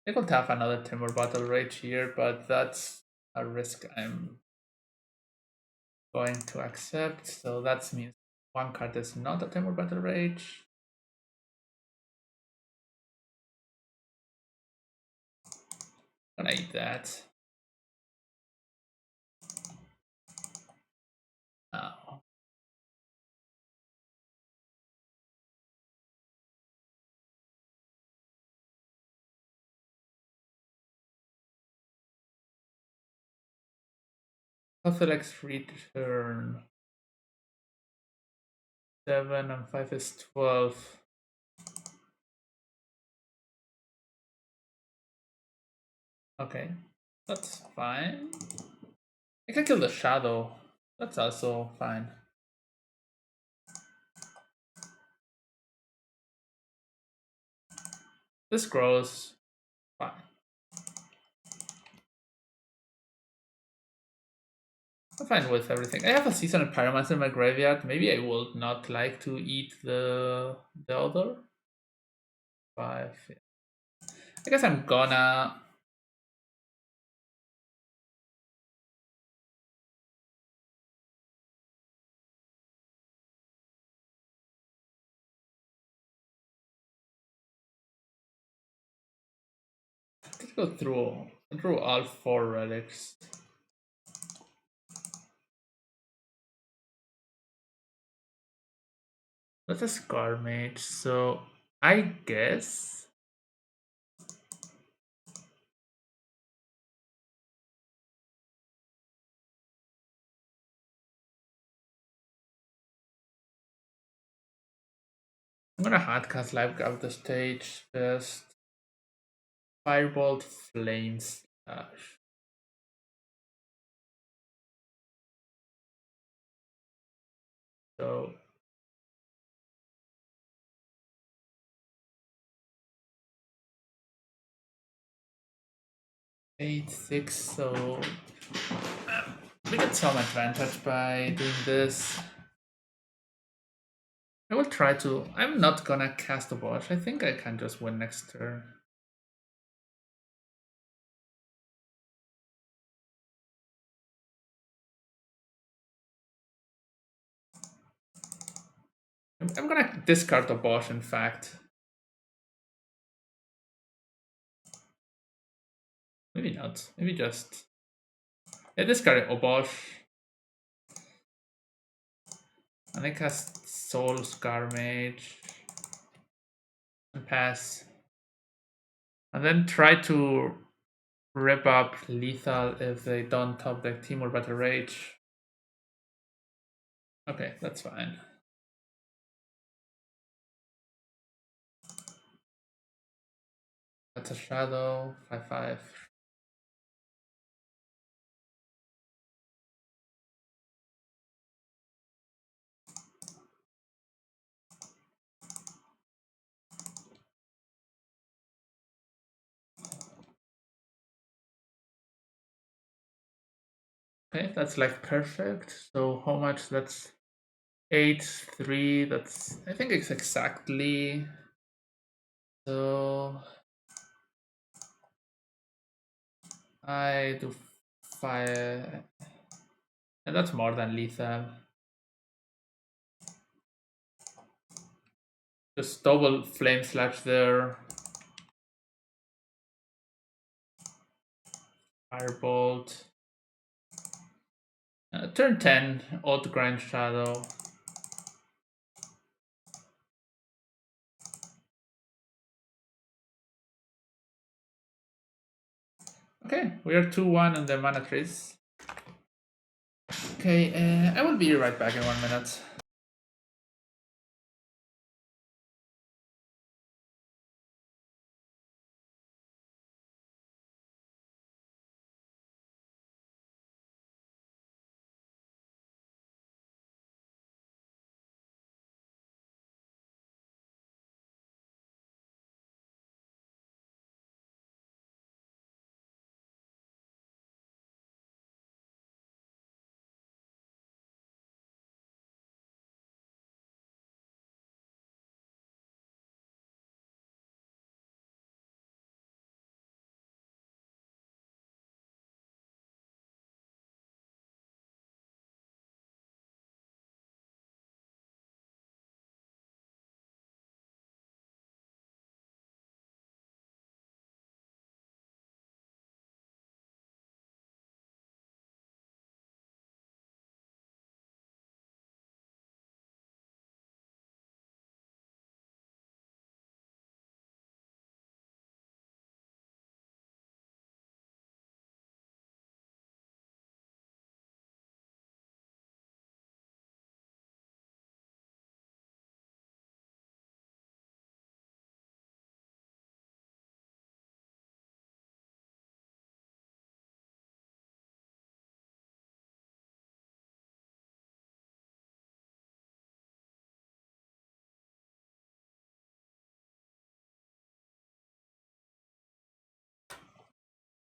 They could have another Timber Battle Rage here, but that's a risk I'm going to accept. So that means one card is not a Timber Battle Rage. I'm gonna eat that. Oh. Orthodox return. 7 and 5 is 12. Okay, that's fine. I can kill the shadow. That's also fine. This grows fine. I'm fine with everything. I have a Seasoned Pyromancer in my graveyard. Maybe I would not like to eat the other. 5. I guess I'm gonna. Let's go through all 4 relics. That's a Scar Mage, so I guess I'm gonna hardcast Live Grab the stage first. Firebolt Flames Slash. So 8-6, so we get some advantage by doing this. I will try to. I'm not gonna cast a Bosch. I think I can just win next turn. I'm gonna discard a Bosch, in fact. Maybe not. Maybe just. Yeah, discard a Bosch. And I cast Soul Scar Mage. And pass. And then try to rip up Lethal if they don't top the Team or Battle Rage. Okay, that's fine. That's a Shadow. 5/5. Okay, that's like perfect. So how much? That's 8-3. That's, I think it's exactly. So I do 5, and that's more than lethal. Just double flame slash there. Firebolt. Turn 10, Auto Grind Shadow. Okay, we are 2-1 on the Manatraders. Okay, I will be right back in 1 minute.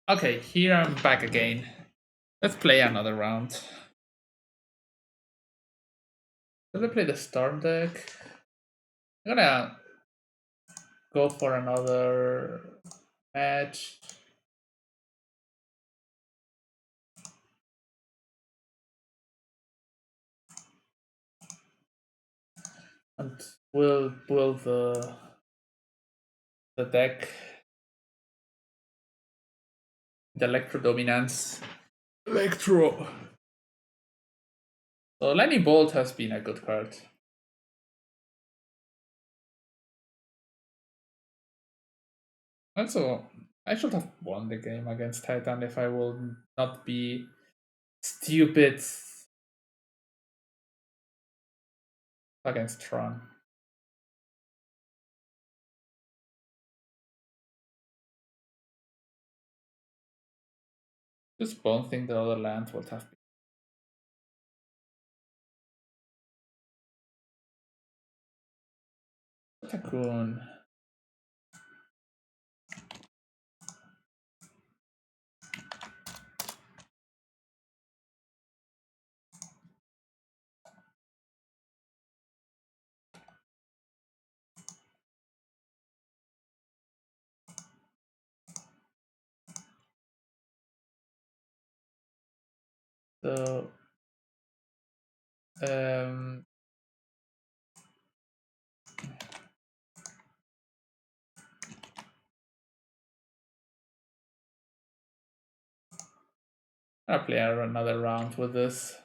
Okay, here I'm back again. Let's play another round. Let's play the Storm deck. I'm gonna go for another match. And we'll build the deck. The Electro Dominance. Electro. So Lightning Bolt has been a good card. Also, I should have won the game against Titan if I will not be stupid against Tron. Just bouncing the other land would have been Tycoon. So um I'll play another round with this.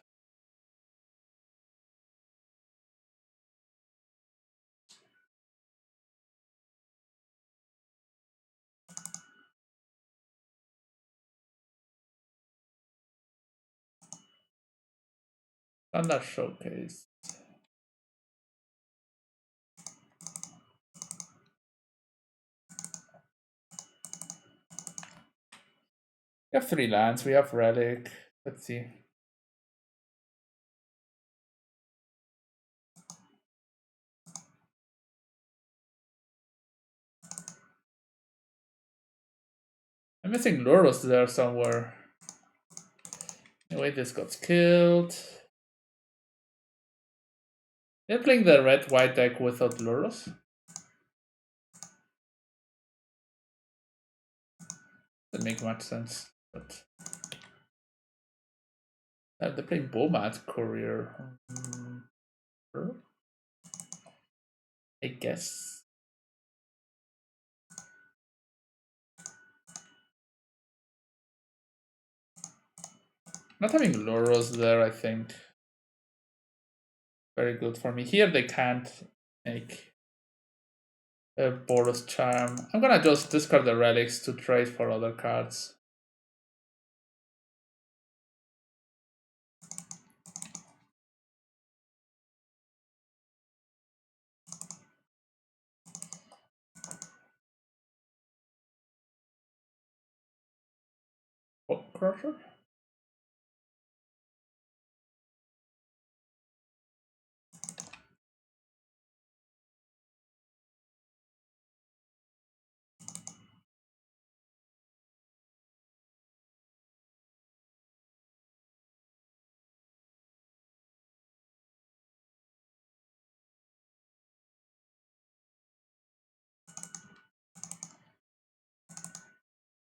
Standard Showcase. We have 3 lands, we have Relic. Let's see. I'm missing Lurus there somewhere. Anyway, this got killed. They're playing the red-white deck without Lurus. Doesn't make much sense, but they're playing Bomad Courier. I guess. Not having Lurus there, I think. Very good for me. Here they can't make a Boros Charm. I'm gonna just discard the relics to trade for other cards. Oh, Crusher?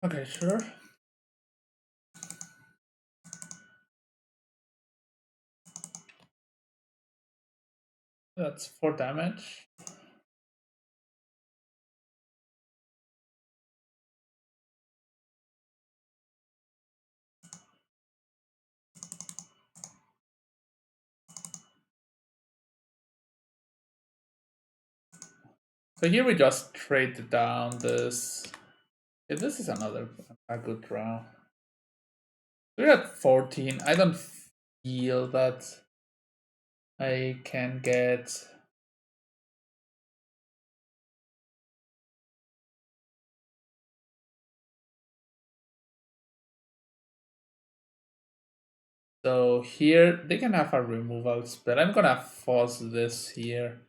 Okay, sure. That's 4 damage. So here we just trade down this. Yeah, this is a good draw. We're at 14. I don't feel that I can get. So here they can have a removal spell. I'm gonna force this here.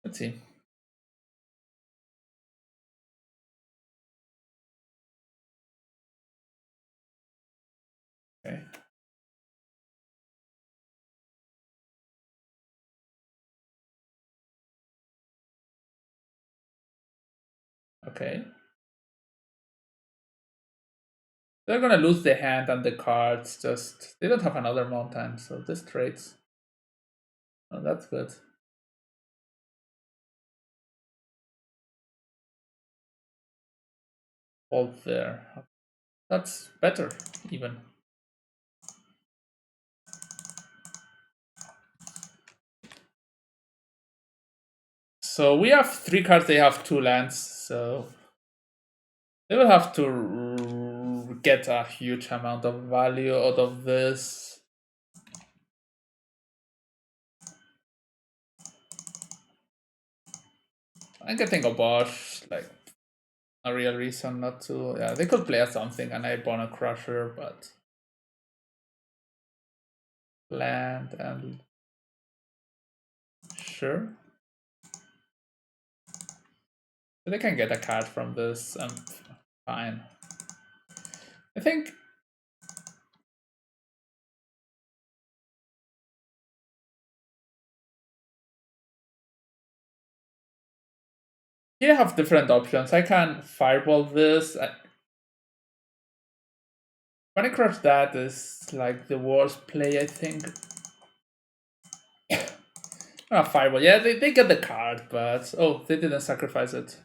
Let's see. Okay. Okay. They're gonna lose the hand and the cards. Just they don't have another mountain, so this trades. Oh, that's good. Hold there. That's better, even. So we have 3 cards, they have 2 lands, so they will have to get a huge amount of value out of this. I'm getting a Bosch, like a real reason not to. Yeah, they could play something and I want a Crusher, but land and sure. So they can get a card from this and fine. I think here I have different options. I can fireball this. When I crush that is like the worst play, I think. Fireball. Yeah, they get the card, but oh, they didn't sacrifice it.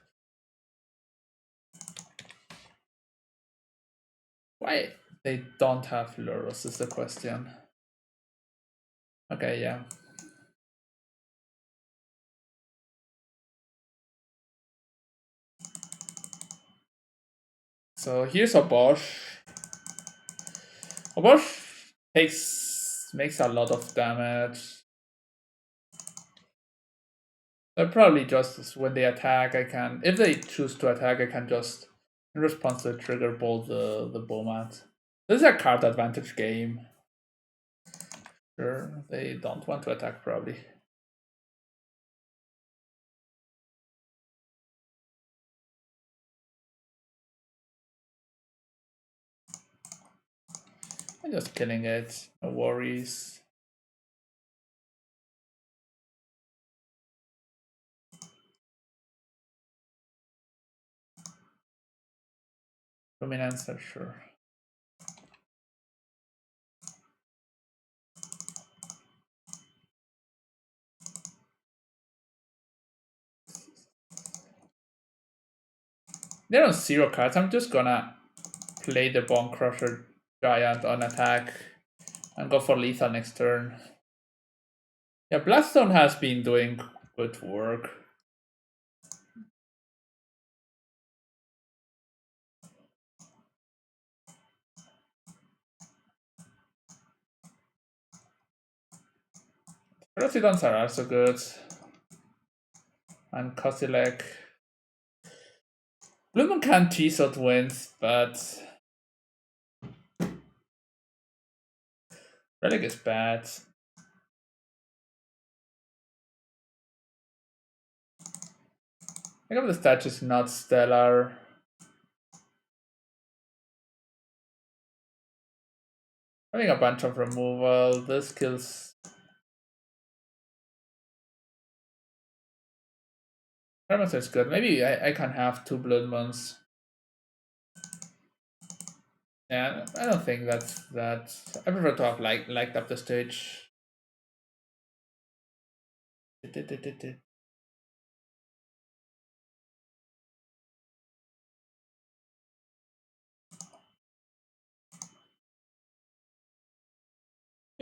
Why they don't have Lurus is the question. Okay, yeah. So here's a Bosch. A Bosch makes a lot of damage. So probably just when they attack, I can, if they choose to attack, I can just in response to the trigger ball the Bowmat. This is a card advantage game. Sure, they don't want to attack probably. I'm just killing it, no worries. Dominance, sure. There are 0 cards. I'm just gonna play the Bone Crusher Giant on attack and go for lethal next turn. Yeah, Bloodstone has been doing good work. Residents are also good. And Kozilek. Blumen can cheese out wins, but Relic is bad. I think the stats is not stellar. Having a bunch of removal, this kills. Hermes is good. Maybe I can have 2 Blood Moons. Yeah, I don't think that's that. I prefer to have liked up the stage. We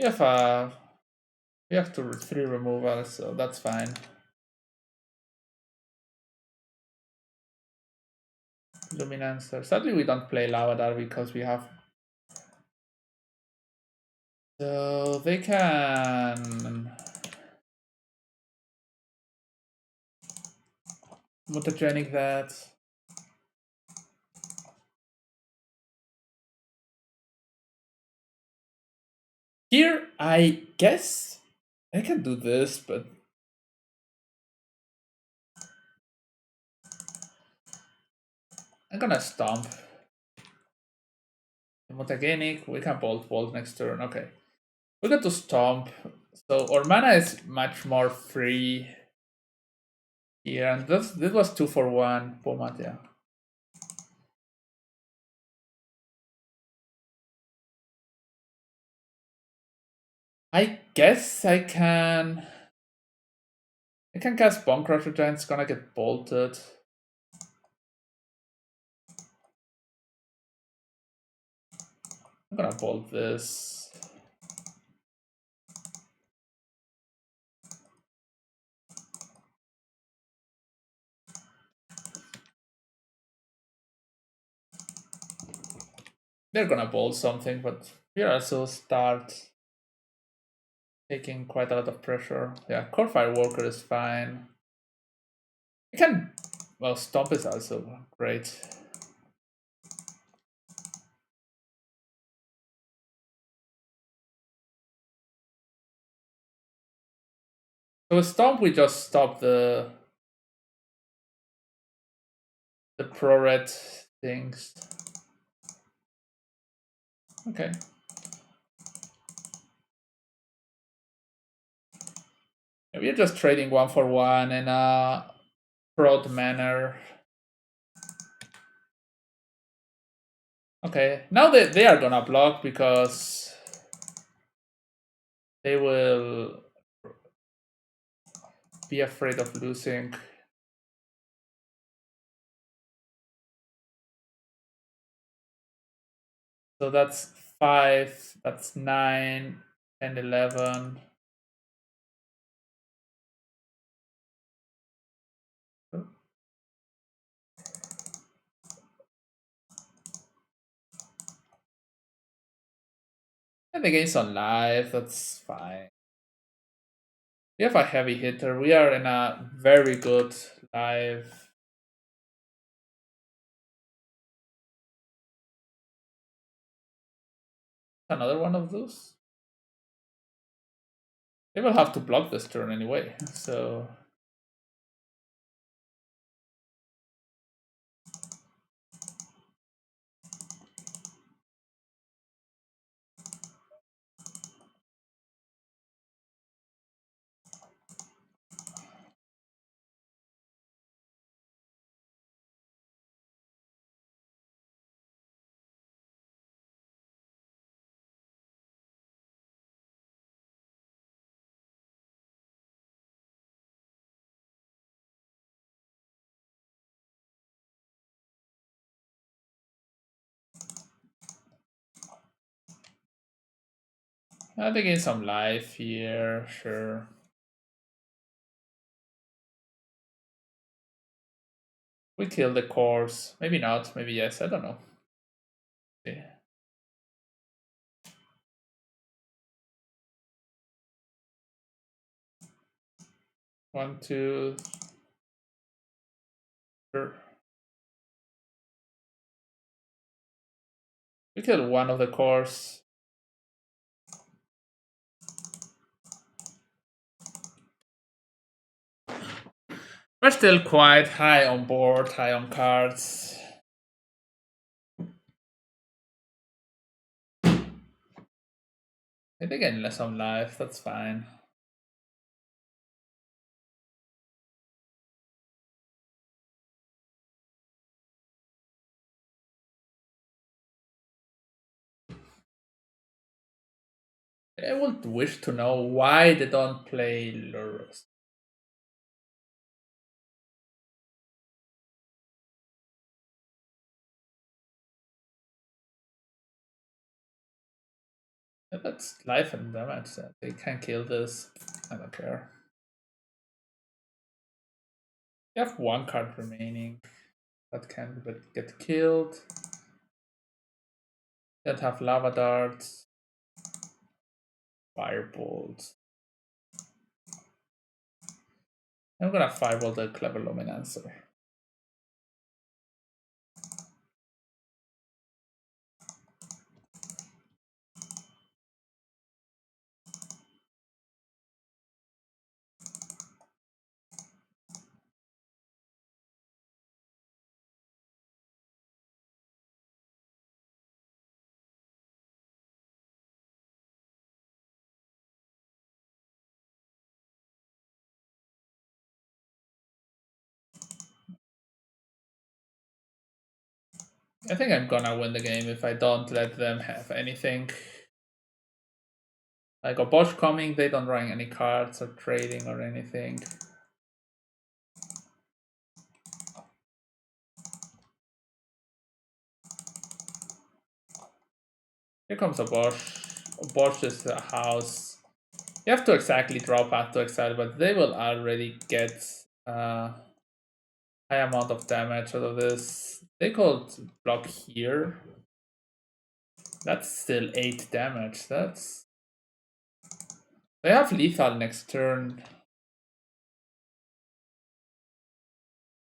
have we have 3 removals, so that's fine. Luminancer. Sadly, we don't play Lavadar because we have. So they can mutagenic that. Here, I guess I can do this, but I'm gonna stomp. Mutagenic, we can bolt next turn. Okay. We got to stomp. So our mana is much more free here. And this was 2 for 1 format, yeah. I guess I can cast Bone Crusher Giant, it's gonna get bolted. I'm gonna bolt this. They're gonna bolt something, but we also start taking quite a lot of pressure. Yeah, Core Firewalker is fine. I can, well, Stomp is also great. So with Stomp, we just stop the pro-red things. Okay. Yeah, we're just trading 1 for 1 in a prod manner. Okay, now they are gonna block because they will be afraid of losing. So that's 5, that's 9, and 11. And the game's on live, that's fine. We have a heavy hitter. We are in a very good live. Another one of those. They will have to block this turn anyway, so. I think in some life here, sure. We kill the course. Maybe not, maybe yes, I don't know. Okay. 1, 2. Sure. We kill one of the cores. We're still quite high on board, high on cards. I think getting less on life, that's fine. I would wish to know why they don't play Lurus. That's life and damage. They can kill this. I don't care. You have 1 card remaining that can get killed. You don't have lava darts, firebolts. I'm gonna fireball the clever luminancer. I think I'm gonna win the game if I don't let them have anything. Like a Bosch coming, they don't run any cards or trading or anything. Here comes a Bosch. A Bosch is a house. You have to exactly draw path to exile, but they will already get high amount of damage out of this. They could block here. That's still 8 damage. That's... They have lethal next turn.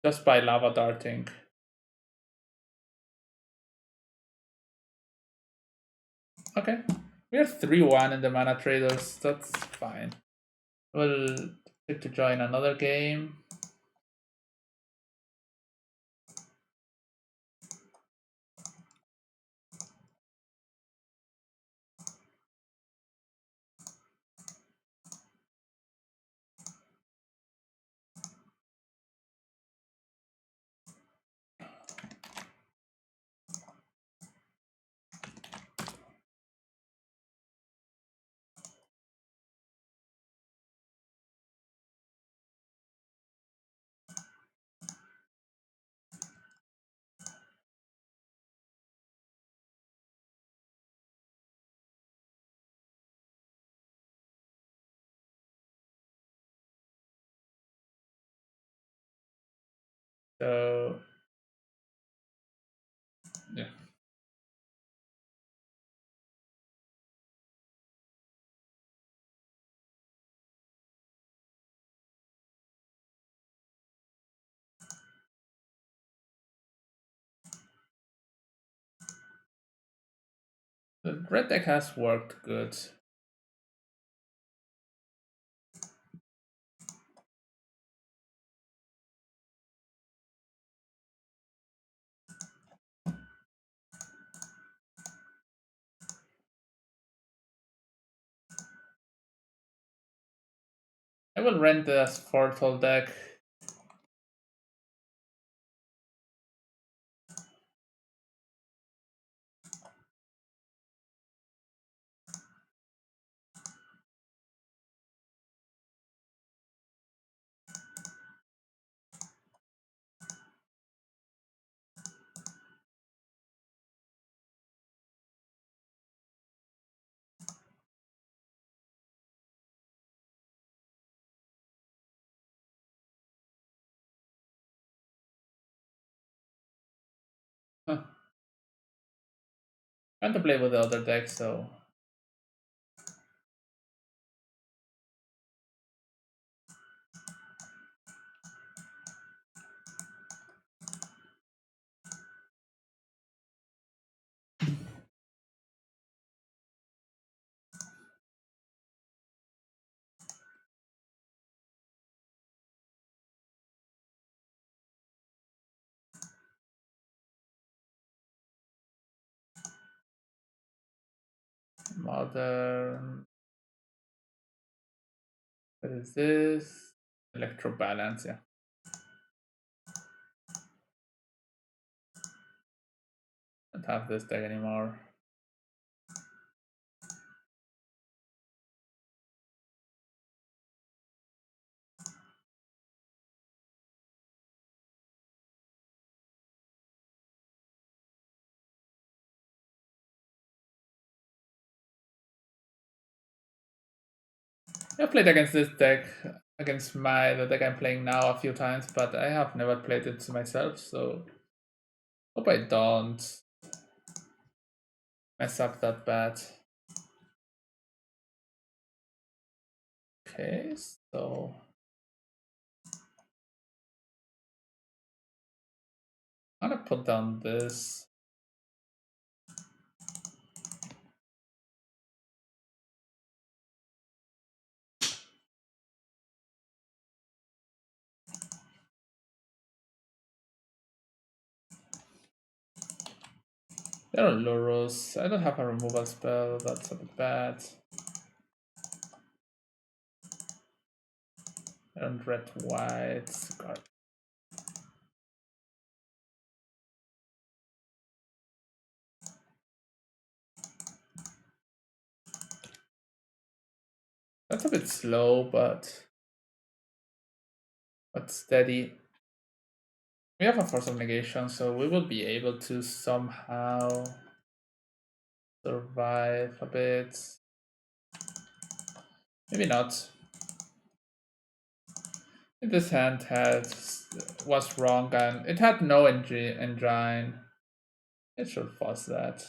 Just by lava darting. Okay. We are 3-1 in the Manatraders. That's fine. We'll pick to join another game. So yeah. The red deck has worked good. I will rent this Fortal deck. Huh. I want to play with the other deck, so modern. What is this? Electro balance, yeah. Don't have this deck anymore. I played against this deck against the deck I'm playing now a few times, but I have never played it myself, so hope I don't mess up that bad. Okay, so I'm gonna put down this. There are Luros. I don't have a removal spell, that's a bit bad. And red white. That's a bit slow, but steady. We have a force of negation, so we will be able to somehow survive a bit. Maybe not. This hand was wrong and it had no engine. It should force that.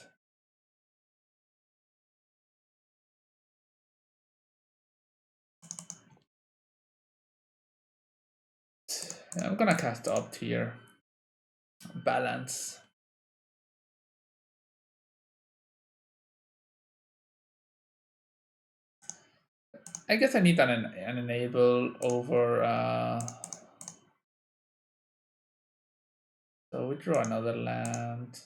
I'm gonna cast Opt here. Balance. I guess I need an enable over. So we draw another land.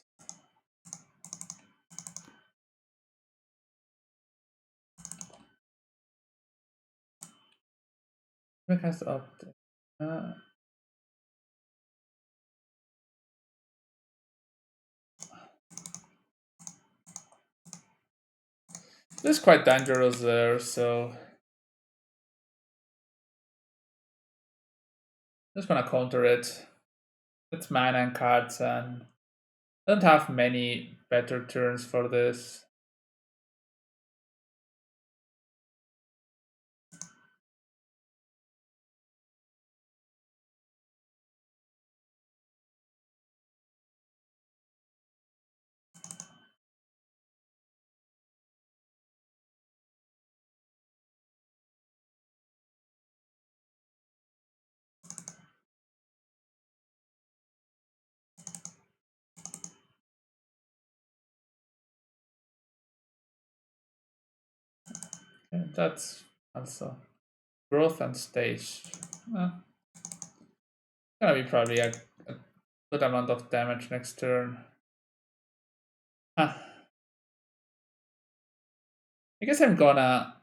We cast Opt. This is quite dangerous there, so just gonna counter it. It's mana and cards, and I don't have many better turns for this. Yeah, that's also growth and stage. Uh, gonna be probably a good amount of damage next turn. Huh. I guess I'm gonna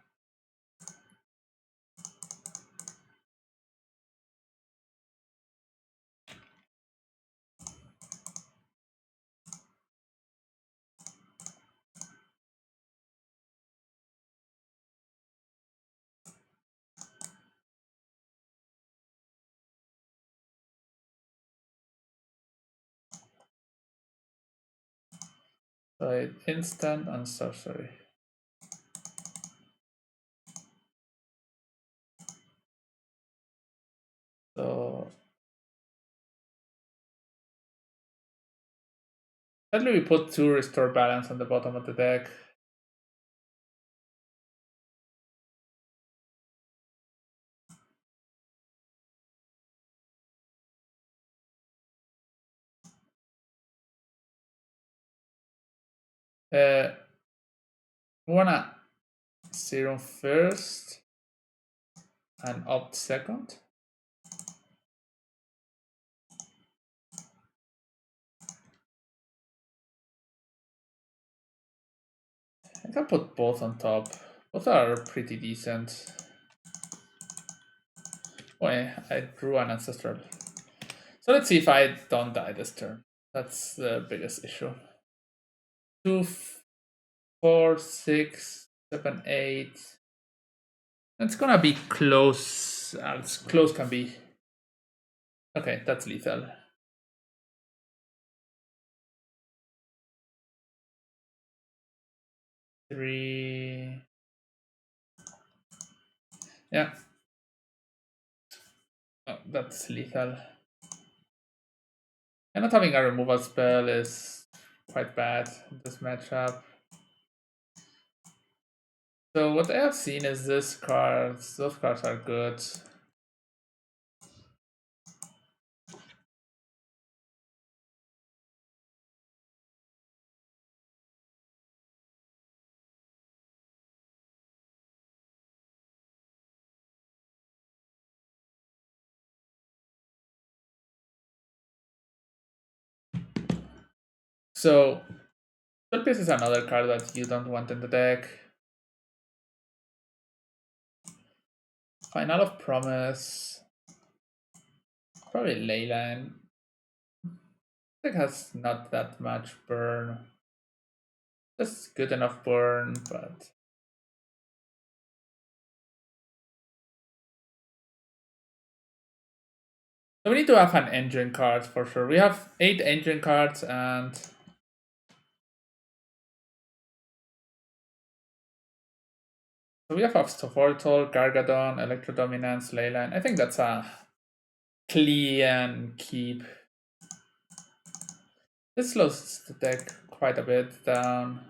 play instant and sorcery. So sadly we put 2 restore balance on the bottom of the deck. We wanna serum first and opt second. I can put both on top. Both are pretty decent. Oh, I drew an ancestral. So let's see if I don't die this turn. That's the biggest issue. 2, 4, 6, 7, 8. It's gonna be close. As close can be. Okay, that's lethal. Three. Yeah. Oh, that's lethal. And not having a removal spell is quite bad in this matchup. So what I have seen is this cards. Those cards are good. So Piece is another card that you don't want in the deck. Final of Promise. Probably Leyline. Deck has not that much burn. Just good enough burn, but So we need to have an engine card for sure. We have 8 engine cards and so we have Obstafortol, Gargadon, Electrodominance, Leyline. I think that's a clean keep. This slows the deck quite a bit down.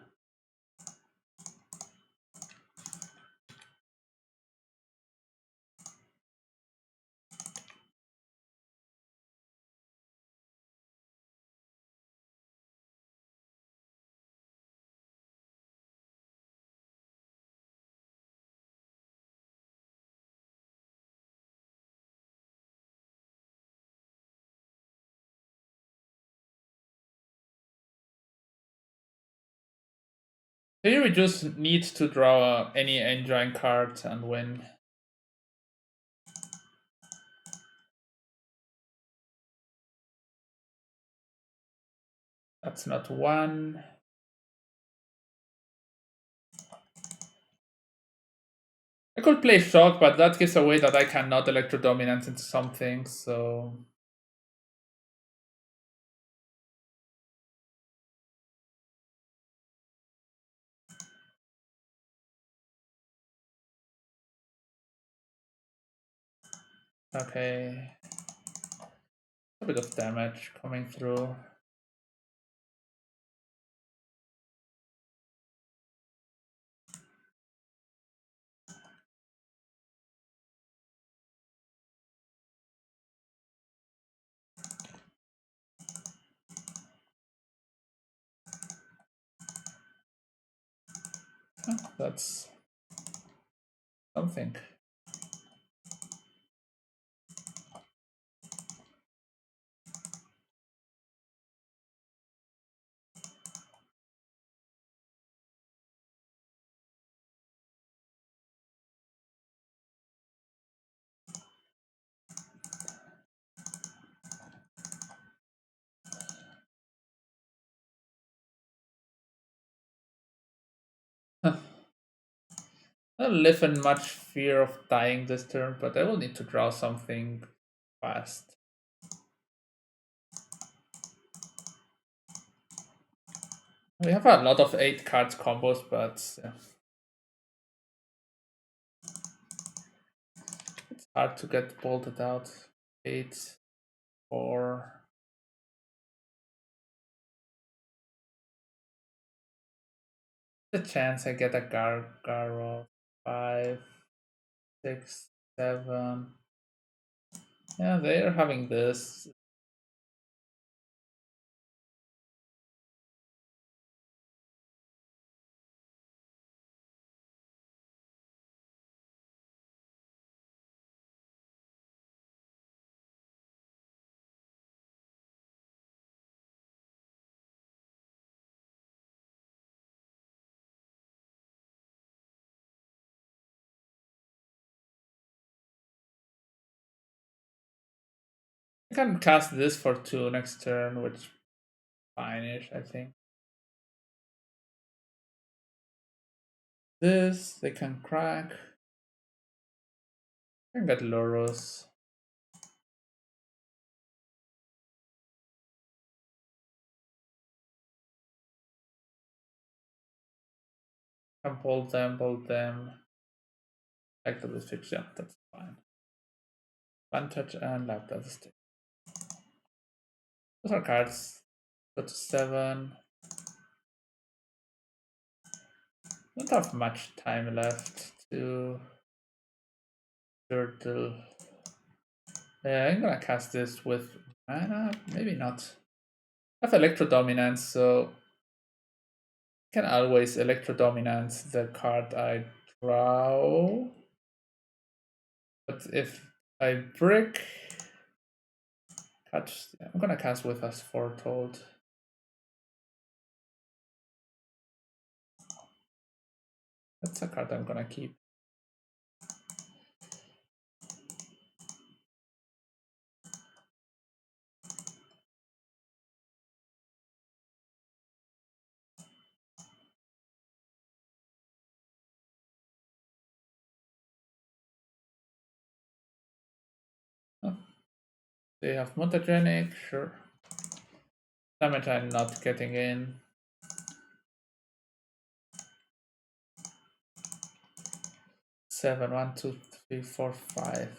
Here we just need to draw any engine card and win. That's not one. I could play Shock, but that gives away that I cannot Electrodominance into something, so... Okay. A bit of damage coming through. That's something. I don't live in much fear of dying this turn, but I will need to draw something fast. We have a lot of 8 cards combos, but yeah. It's hard to get bolted out. 8, 4. The chance I get a Garo. 5, 6, 7. Yeah, they're having this. I can cast this for 2 next turn, which fine-ish, I think. This, they can crack. I can get Loros. Can bolt them, bolt them. Like the fix, yeah, that's fine. Vantage and lap devastate. Those are cards. Go to 7. Don't have much time left to turtle. Yeah, I'm gonna cast this with mana. Maybe not. I have Electro Dominance, so I can always Electro Dominance the card I draw. But if I brick, catch, I'm gonna cast with us foretold. That's a card I'm gonna keep. Oh, They have mutagenic, sure. Damage I'm not getting in. Seven, 1, 2, 3, 4, 5.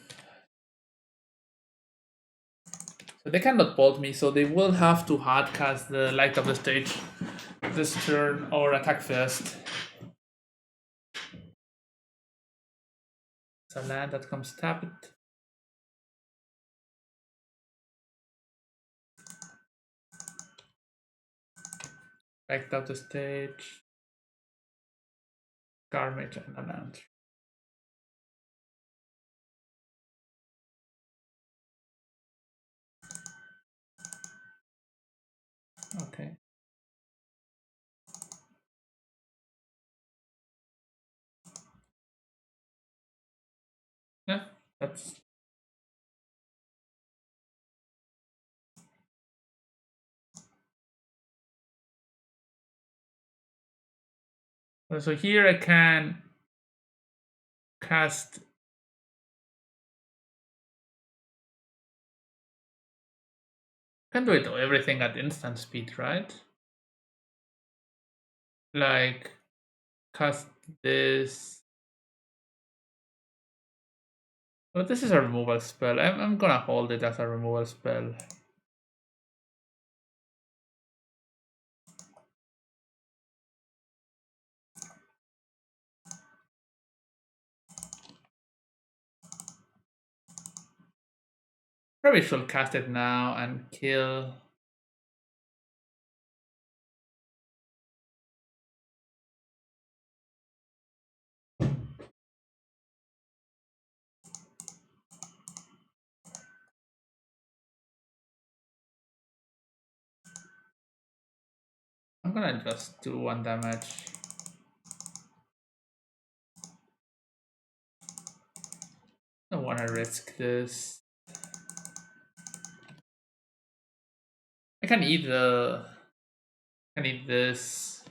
So they cannot bolt me, so they will have to hardcast the light of the stage this turn or attack first. So land that comes tapped. Backed out the stage. Garbage and a land. Okay. Yeah, that's so here I can cast can do it everything at instant speed, right? Like cast this. But this is a removal spell. I'm gonna hold it as a removal spell. Probably should cast it now and kill. I'm gonna just do 1 damage. I don't wanna risk this. I can eat the. I can eat this.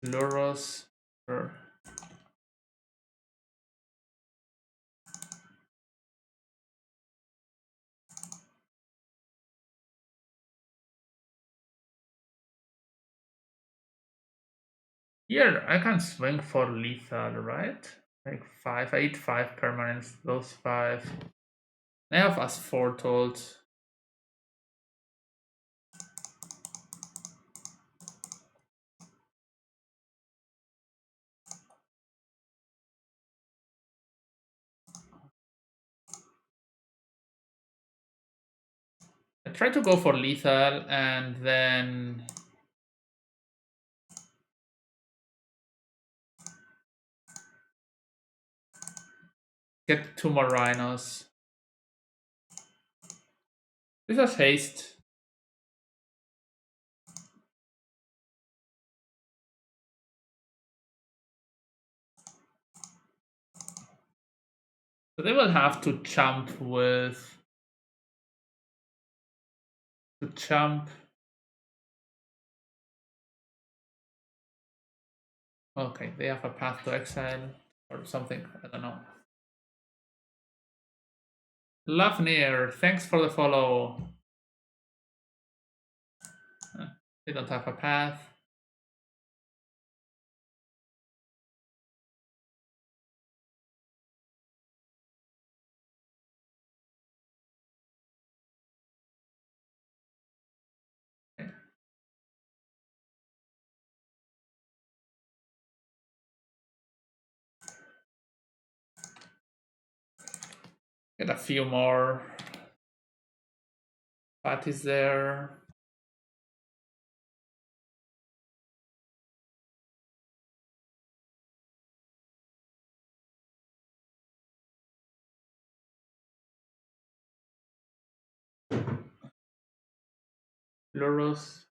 Luros. Sure. Here I can swing for lethal, right? Like 5. I eat 5 permanents. Those 5. I have as 4 told. I try to go for lethal and then get 2 more rhinos. This has haste. So they will have to jump with to jump. Okay, they have a path to exile or something. I don't know. Lavnir, thanks for the follow. They don't have a path. Okay. Get a few more. Path is there. Luros.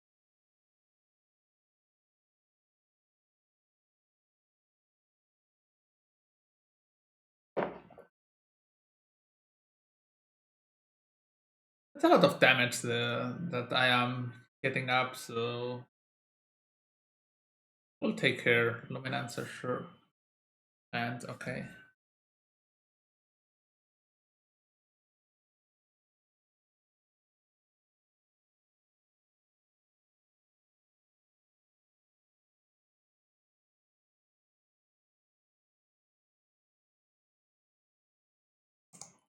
There's a lot of damage there that I am getting up, so we'll take care. Luminancer, sure. And okay.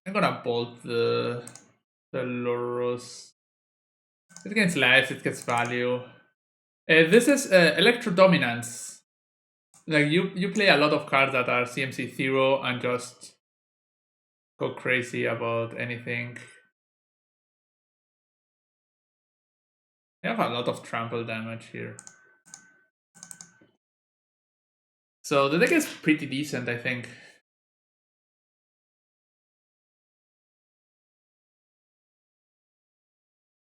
I'm gonna bolt the Lurus. It gains life, it gets value. This is Electro Dominance. Like you play a lot of cards that are CMC 0 and just go crazy about anything. You have a lot of trample damage here. So the deck is pretty decent, I think.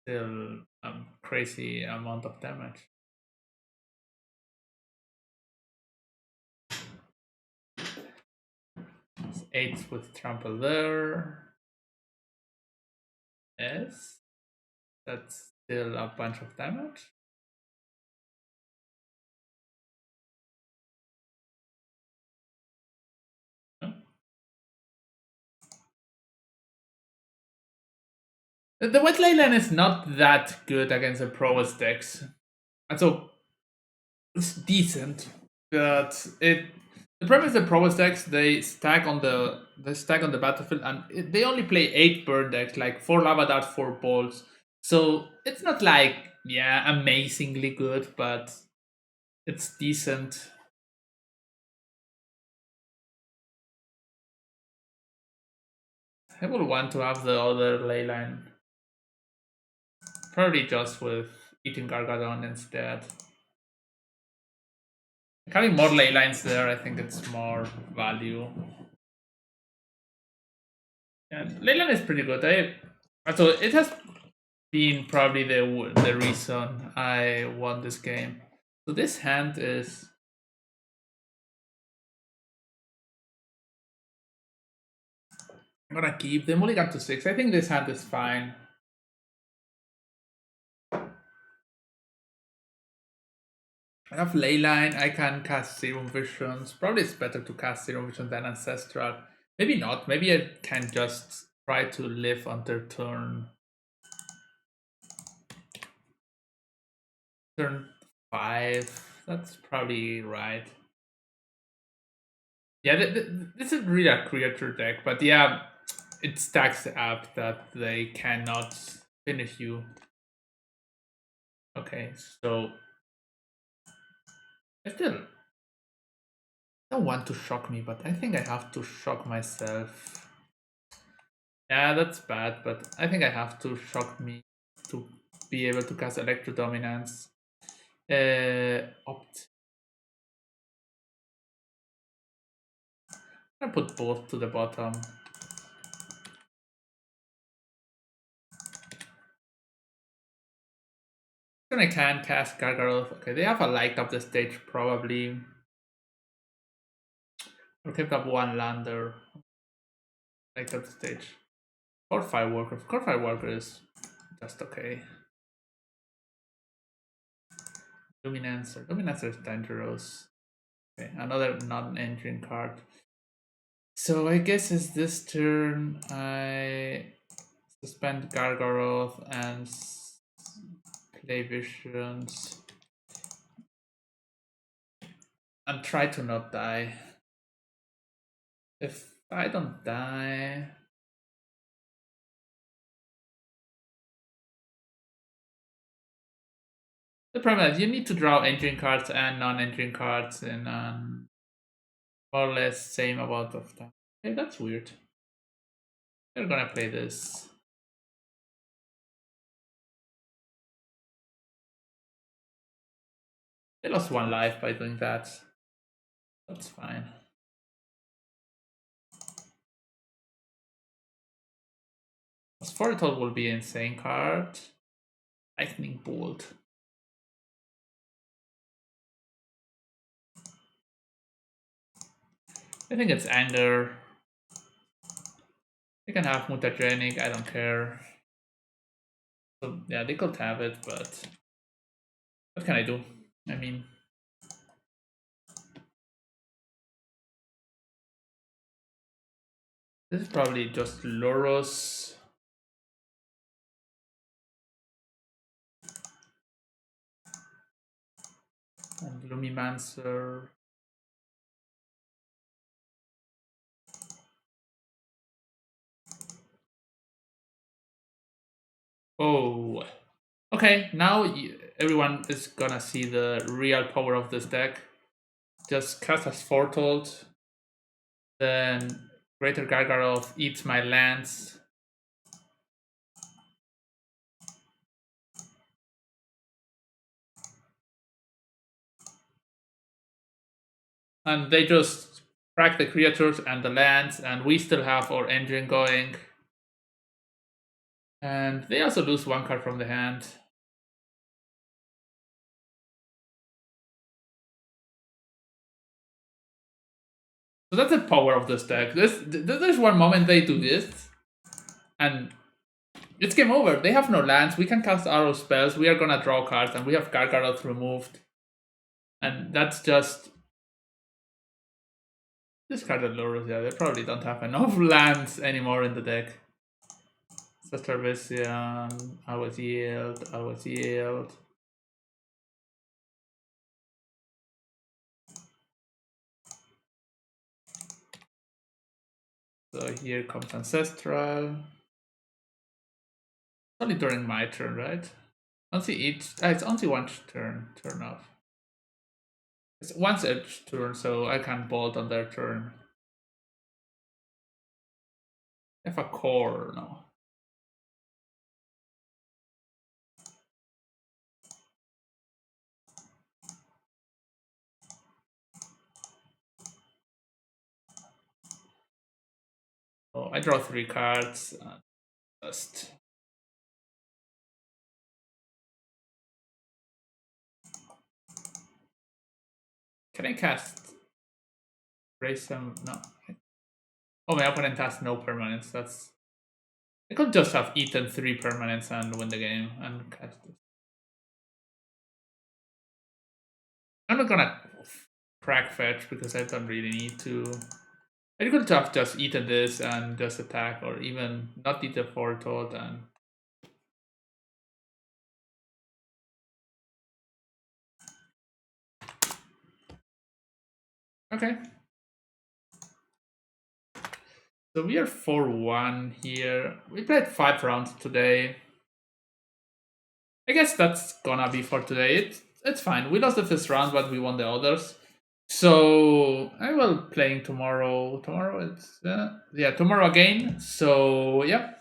Still a crazy amount of damage. It's 8 with trample there. Yes. That's still a bunch of damage. The white Leyline is not that good against the Prowess decks. And so it's decent. But the problem is the Prowess decks they stack on the battlefield and they only play 8 burn decks, like 4 lava darts, 4 bolts. So it's not like amazingly good, but it's decent. I would want to have the other Leyline. Probably just with eating Gargadon instead. Having more ley lines there, I think it's more value. And leyline is pretty good. So it has been probably the reason I won this game. So this hand is I'm gonna keep the mulligan to 6. I think this hand is fine. I have Leyline, I can cast Serum Visions. Probably it's better to cast Serum Vision than Ancestral. Maybe not. Maybe I can just try to live until turn 5. That's probably right. Yeah, this is really a creature deck, but yeah, it stacks up that they cannot finish you. Okay, so I still don't want to shock me, but I think I have to shock myself. Yeah, that's bad, but I think I have to shock me to be able to cast Electro Dominance. Opt. I put both to the bottom. Then I can cast Gargaroth. Okay, they have a light up the stage probably. Or kept up one lander. Light up the stage. Core Fireworker. Core Fireworker is just okay. Luminancer. Luminancer is dangerous. Okay, another non-engine card. So I guess it's this turn. I suspend Gargaroth and play Visions. And try to not die. If I don't die... The problem is you need to draw engine cards and non-engine cards in more or less same amount of time. Hey, that's weird. They're gonna play this. They lost 1 life by doing that. That's fine. Sporital will be an insane card. Lightning Bolt. I think it's Anger. You can have Mutagenic, I don't care. So yeah, they could have it, but what can I do? I mean, this is probably just Loros. And Lumimancer. Oh. Okay, now everyone is gonna see the real power of this deck. Just cast as Foretold. Then Greater Gargaroth eats my lands. And they just crack the creatures and the lands, and we still have our engine going. And they also lose one card from the hand. So that's the power of this deck. There's one moment they do this, and it's game over. They have no lands. We can cast arrow spells. We are gonna draw cards, and we have Gargaroth removed. And that's just discarded lures. Yeah, they probably don't have enough lands anymore in the deck. Sister Vision, I was yield, I was yield. So here comes Ancestral. It's only during my turn, right? Only each. It's only one turn off. It's once each turn, so I can bolt on their turn. I have a core now. So I draw 3 cards and just. Can I cast raise some? No. Oh, my opponent has no permanents. That's. I could just have eaten 3 permanents and win the game and cast this. I'm not gonna crack fetch because I don't really need to. I could have just eaten this and just attack, or even not eat the forethought and. Okay. So we are 4-1 here. We played 5 rounds today. I guess that's gonna be for today. It's fine. We lost the first round, but we won the others. So I will playing tomorrow. Tomorrow it's tomorrow again. So yeah.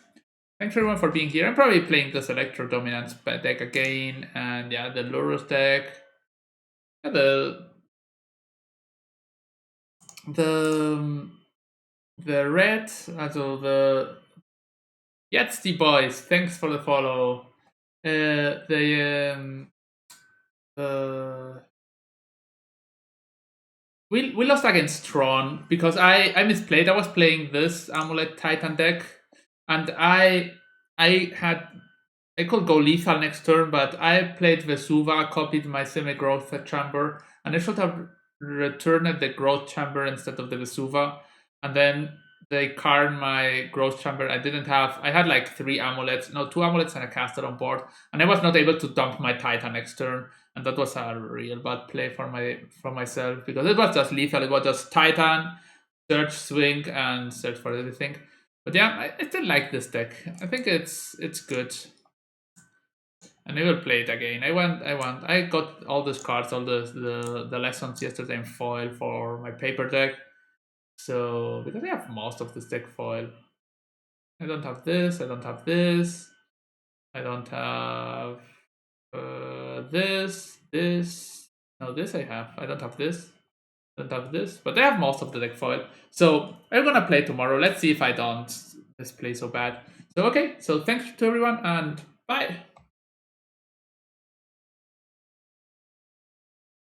Thanks everyone for being here. I'm probably playing this Electro Dominance deck again, and yeah, the Lurus deck. Yeah, the the red, also the Yatsty boys. Thanks for the follow. The we lost against Tron because I misplayed. I was playing this Amulet Titan deck, and I had I could go lethal next turn, but I played Vesuva, copied my semi-growth chamber, and I should have returned the growth chamber instead of the Vesuva. And then they card my growth chamber. I had like 3 amulets, no, 2 amulets and a caster on board, and I was not able to dump my Titan next turn. And that was a real bad play for myself because it was just lethal. It was just Titan, search, swing, and search for everything. But yeah, I still like this deck. I think it's good. And I will play it again. I got all these cards, all the lessons yesterday in foil for my paper deck. So because I have most of this deck foil. I don't have this, I don't have this. I don't have this. No, this I have. I don't have this. I don't have this. But I have most of the deck foil. So I'm gonna play tomorrow. Let's see if I don't display so bad. So okay, so thanks to everyone and bye.